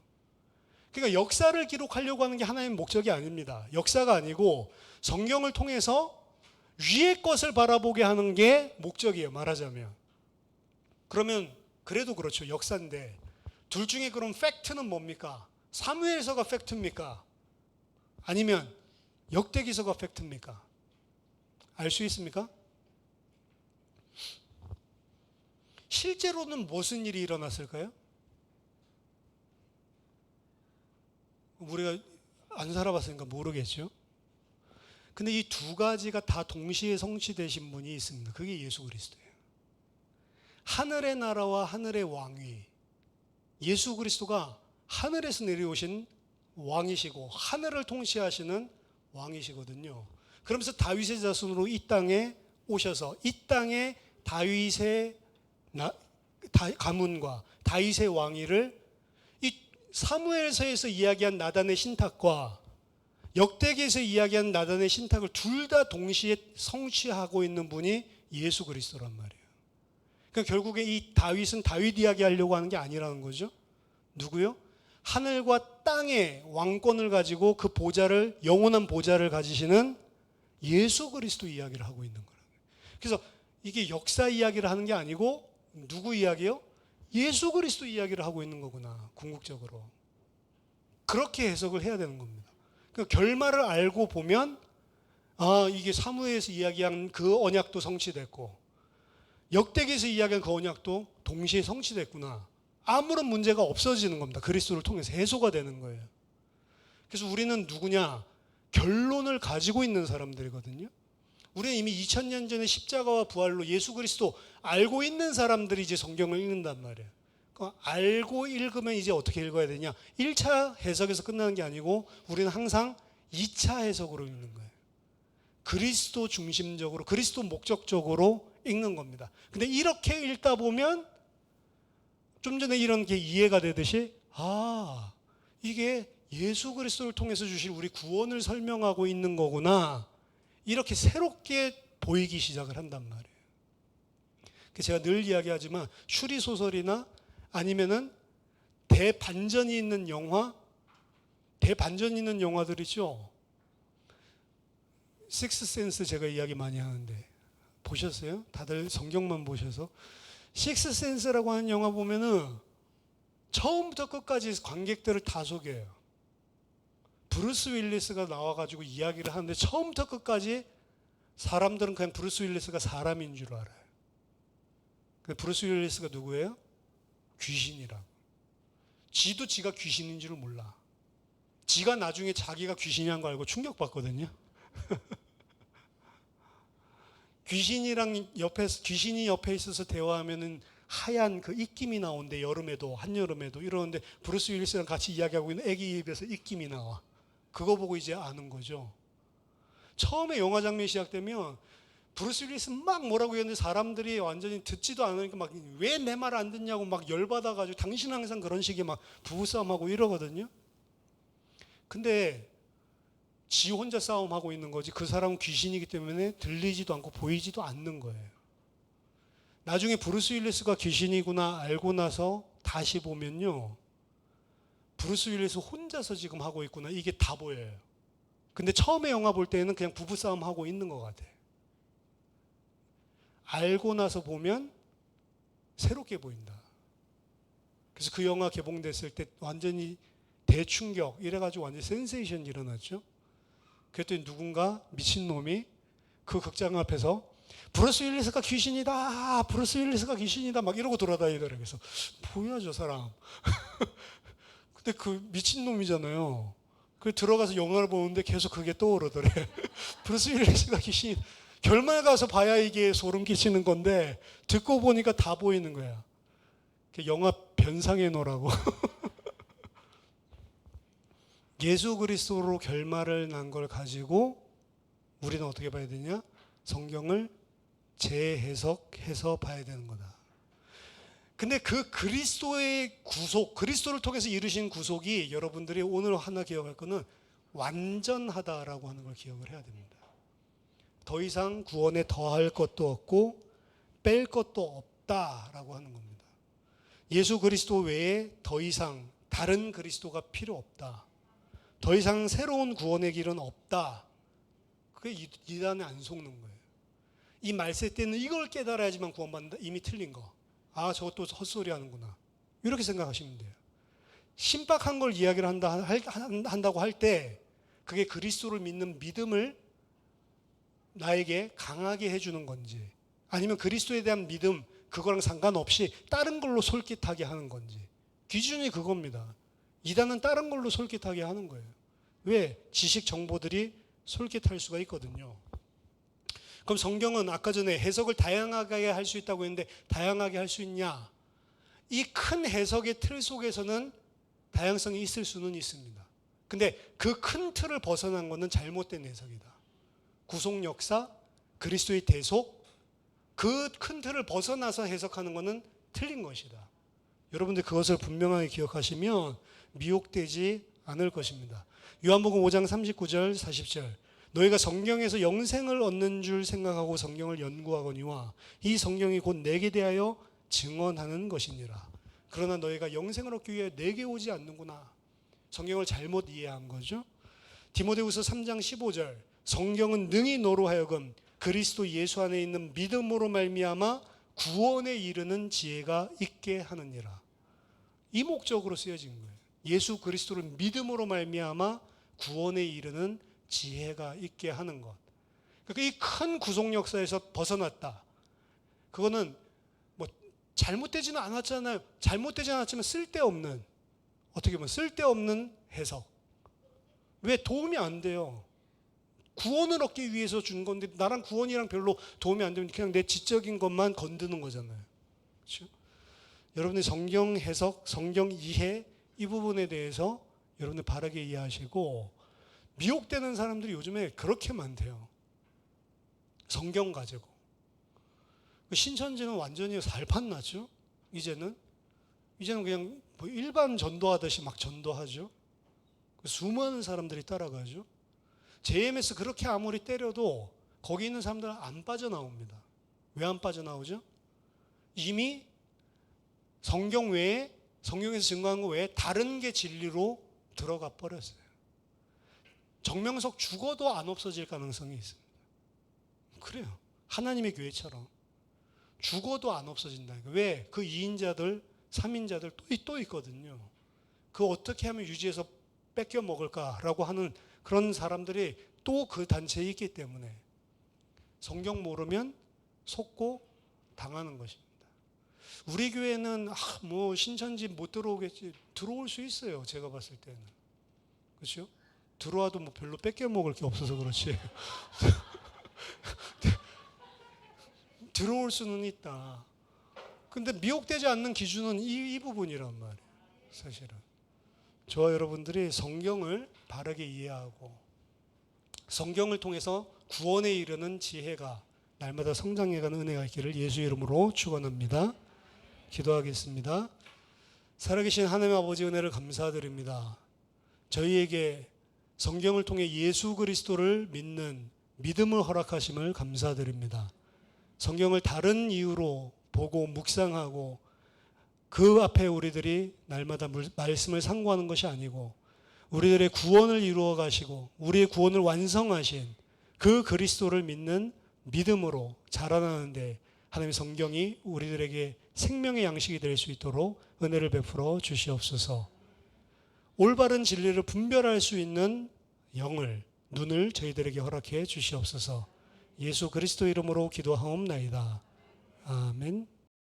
그러니까 역사를 기록하려고 하는 게 하나님의 목적이 아닙니다. 역사가 아니고 성경을 통해서 위의 것을 바라보게 하는 게 목적이에요. 말하자면. 그러면 그래도 그렇죠. 역사인데 둘 중에 그럼 팩트는 뭡니까? 사무엘서가 팩트입니까? 아니면 역대기서가 팩트입니까? 알 수 있습니까? 실제로는 무슨 일이 일어났을까요? 우리가 안 살아봤으니까 모르겠죠. 근데 이 두 가지가 다 동시에 성취되신 분이 있습니다. 그게 예수 그리스도예요. 하늘의 나라와 하늘의 왕위. 예수 그리스도가 하늘에서 내려오신 왕이시고 하늘을 통치하시는 왕이시거든요. 그러면서 다윗의 자손으로 이 땅에 오셔서 이 땅에 다윗의 가문과 다윗의 왕위를 이 사무엘서에서 이야기한 나단의 신탁과 역대기에서 이야기한 나단의 신탁을 둘 다 동시에 성취하고 있는 분이 예수 그리스도란 말이에요. 그러니까 결국에 이 다윗은 다윗 이야기하려고 하는 게 아니라는 거죠. 누구요? 하늘과 땅의 왕권을 가지고 그 보좌를 영원한 보좌를 가지시는 예수 그리스도 이야기를 하고 있는 거예요. 그래서 이게 역사 이야기를 하는 게 아니고 누구 이야기요? 예수 그리스도 이야기를 하고 있는 거구나. 궁극적으로. 그렇게 해석을 해야 되는 겁니다. 그러니까 결말을 알고 보면 아, 이게 사무엘에서 이야기한 그 언약도 성취됐고 역대기에서 이야기한 그 언약도 동시에 성취됐구나. 아무런 문제가 없어지는 겁니다. 그리스도를 통해서 해소가 되는 거예요. 그래서 우리는 누구냐? 결론을 가지고 있는 사람들이거든요. 우리는 이미 2000년 전에 십자가와 부활로 예수 그리스도 알고 있는 사람들이 이제 성경을 읽는단 말이에요. 그러니까 알고 읽으면 이제 어떻게 읽어야 되냐? 1차 해석에서 끝나는 게 아니고 우리는 항상 2차 해석으로 읽는 거예요. 그리스도 중심적으로, 그리스도 목적적으로 읽는 겁니다. 근데 이렇게 읽다 보면 좀 전에 이런 게 이해가 되듯이 아, 이게 예수 그리스도를 통해서 주실 우리 구원을 설명하고 있는 거구나. 이렇게 새롭게 보이기 시작을 한단 말이에요. 제가 늘 이야기하지만 추리소설이나 아니면은 대반전이 있는 영화들이죠. 식스센스 제가 이야기 많이 하는데 보셨어요? 다들 성경만 보셔서. 식스센스라고 하는 영화 보면은 처음부터 끝까지 관객들을 다 속여요. 브루스 윌리스가 나와가지고 이야기를 하는데 처음부터 끝까지 사람들은 그냥 브루스 윌리스가 사람인 줄 알아요. 브루스 윌리스가 누구예요? 귀신이라고. 지도 지가 귀신인 줄을 몰라. 지가 나중에 자기가 귀신이란 거 알고 충격받거든요. 귀신이 옆에 있어서 대화하면은 하얀 그 입김이 나오는데 여름에도 한여름에도 이러는데 브루스 윌리스랑 같이 이야기하고 있는 애기 입에서 입김이 나와. 그거 보고 이제 아는 거죠. 처음에 영화 장면이 시작되면 브루스 윌리스 막 뭐라고 했는데 사람들이 완전히 듣지도 않으니까 막 왜 내 말 안 듣냐고 막 열받아가지고 당신 항상 그런 식의 막 부부싸움하고 이러거든요. 근데 지 혼자 싸움하고 있는 거지 그 사람은 귀신이기 때문에 들리지도 않고 보이지도 않는 거예요. 나중에 브루스 윌리스가 귀신이구나 알고 나서 다시 보면요. 브루스 윌리스 혼자서 지금 하고 있구나 이게 다 보여요. 근데 처음에 영화 볼 때는 그냥 부부싸움 하고 있는 것 같아요. 알고 나서 보면 새롭게 보인다. 그래서 그 영화 개봉됐을 때 완전히 대충격 이래가지고 완전 센세이션이 일어났죠. 그랬더니 누군가 미친놈이 그 극장 앞에서 브루스 윌리스가 귀신이다, 브루스 윌리스가 귀신이다 막 이러고 돌아다니더라고요. 그래서 뭐야 저 사람. 근데 그 미친놈이잖아요. 그 들어가서 영화를 보는데 계속 그게 떠오르더래. 브루스 윌리스가 귀신. 결말 가서 봐야 이게 소름 끼치는 건데 듣고 보니까 다 보이는 거야. 영화 변상의 노라고. 예수 그리스도로 결말을 난 걸 가지고 우리는 어떻게 봐야 되냐? 성경을 재해석해서 봐야 되는 거다. 근데 그 그리스도의 구속, 그리스도를 통해서 이루신 구속이 여러분들이 오늘 하나 기억할 거는 완전하다라고 하는 걸 기억을 해야 됩니다. 더 이상 구원에 더할 것도 없고 뺄 것도 없다라고 하는 겁니다. 예수 그리스도 외에 더 이상 다른 그리스도가 필요 없다. 더 이상 새로운 구원의 길은 없다. 그게 이단에 안 속는 거예요. 이 말세 때는 이걸 깨달아야지만 구원받는다. 이미 틀린 거. 아, 저것도 헛소리 하는구나. 이렇게 생각하시면 돼요. 신박한 걸 이야기를 한다고 할 때 그게 그리스도를 믿는 믿음을 나에게 강하게 해주는 건지 아니면 그리스도에 대한 믿음 그거랑 상관없이 다른 걸로 솔깃하게 하는 건지 기준이 그겁니다. 이단은 다른 걸로 솔깃하게 하는 거예요. 왜? 지식 정보들이 솔깃할 수가 있거든요. 그럼 성경은 아까 전에 해석을 다양하게 할 수 있다고 했는데 다양하게 할 수 있냐? 이 큰 해석의 틀 속에서는 다양성이 있을 수는 있습니다. 근데 그 큰 틀을 벗어난 것은 잘못된 해석이다. 구속 역사, 그리스도의 대속, 그 큰 틀을 벗어나서 해석하는 것은 틀린 것이다. 여러분들 그것을 분명하게 기억하시면 미혹되지 않을 것입니다. 요한복음 5장 39절 40절 너희가 성경에서 영생을 얻는 줄 생각하고 성경을 연구하거니와 이 성경이 곧 내게 대하여 증언하는 것이니라. 그러나 너희가 영생을 얻기 위해 내게 오지 않는구나. 성경을 잘못 이해한 거죠. 디모데후서 3장 15절 성경은 능히 너로 하여금 그리스도 예수 안에 있는 믿음으로 말미암아 구원에 이르는 지혜가 있게 하느니라. 이 목적으로 쓰여진 거예요. 예수 그리스도를 믿음으로 말미암아 구원에 이르는 지혜가 있게 하는 것. 그러니까 이 큰 구속 역사에서 벗어났다. 그거는 뭐 잘못되지는 않았잖아요. 잘못되지 않았지만 쓸데없는, 어떻게 보면 쓸데없는 해석. 왜? 도움이 안 돼요. 구원을 얻기 위해서 준 건데 나랑 구원이랑 별로 도움이 안 되면 그냥 내 지적인 것만 건드는 거잖아요. 그렇죠? 여러분의 성경 해석, 성경 이해 이 부분에 대해서 여러분들 바르게 이해하시고, 미혹되는 사람들이 요즘에 그렇게 많대요. 성경 가지고. 신천지는 완전히 살판났죠. 이제는 그냥 뭐 일반 전도하듯이 막 전도하죠. 수많은 사람들이 따라가죠. JMS 그렇게 아무리 때려도 거기 있는 사람들은 안 빠져나옵니다. 왜 안 빠져나오죠? 이미 성경 외에, 성경에서 증거한 것 외에 다른 게 진리로 들어가 버렸어요. 정명석 죽어도 안 없어질 가능성이 있습니다. 그래요. 하나님의 교회처럼 죽어도 안 없어진다. 왜? 그 2인자들, 3인자들 또 있거든요. 그 어떻게 하면 유지해서 뺏겨 먹을까라고 하는 그런 사람들이 또 그 단체에 있기 때문에 성경 모르면 속고 당하는 것입니다. 우리 교회는 뭐 신천지 못 들어오겠지. 들어올 수 있어요. 제가 봤을 때는. 그렇죠? 들어와도 뭐 별로 뺏겨 먹을 게 없어서 그렇지. 들어올 수는 있다. 근데 미혹되지 않는 기준은 이 부분이란 말이에요. 사실은. 저와 여러분들이 성경을 바르게 이해하고 성경을 통해서 구원에 이르는 지혜가 날마다 성장해가는 은혜가 있기를 예수 이름으로 축원합니다. 기도하겠습니다. 살아계신 하나님 아버지 은혜를 감사드립니다. 저희에게 성경을 통해 예수 그리스도를 믿는 믿음을 허락하심을 감사드립니다. 성경을 다른 이유로 보고 묵상하고 그 앞에 우리들이 날마다 말씀을 상고하는 것이 아니고 우리들의 구원을 이루어 가시고 우리의 구원을 완성하신 그 그리스도를 믿는 믿음으로 자라나는데 하나님의 성경이 우리들에게 생명의 양식이 될 수 있도록 은혜를 베풀어 주시옵소서. 올바른 진리를 분별할 수 있는 영을, 눈을 저희들에게 허락해 주시옵소서. 예수 그리스도 이름으로 기도하옵나이다. 아멘.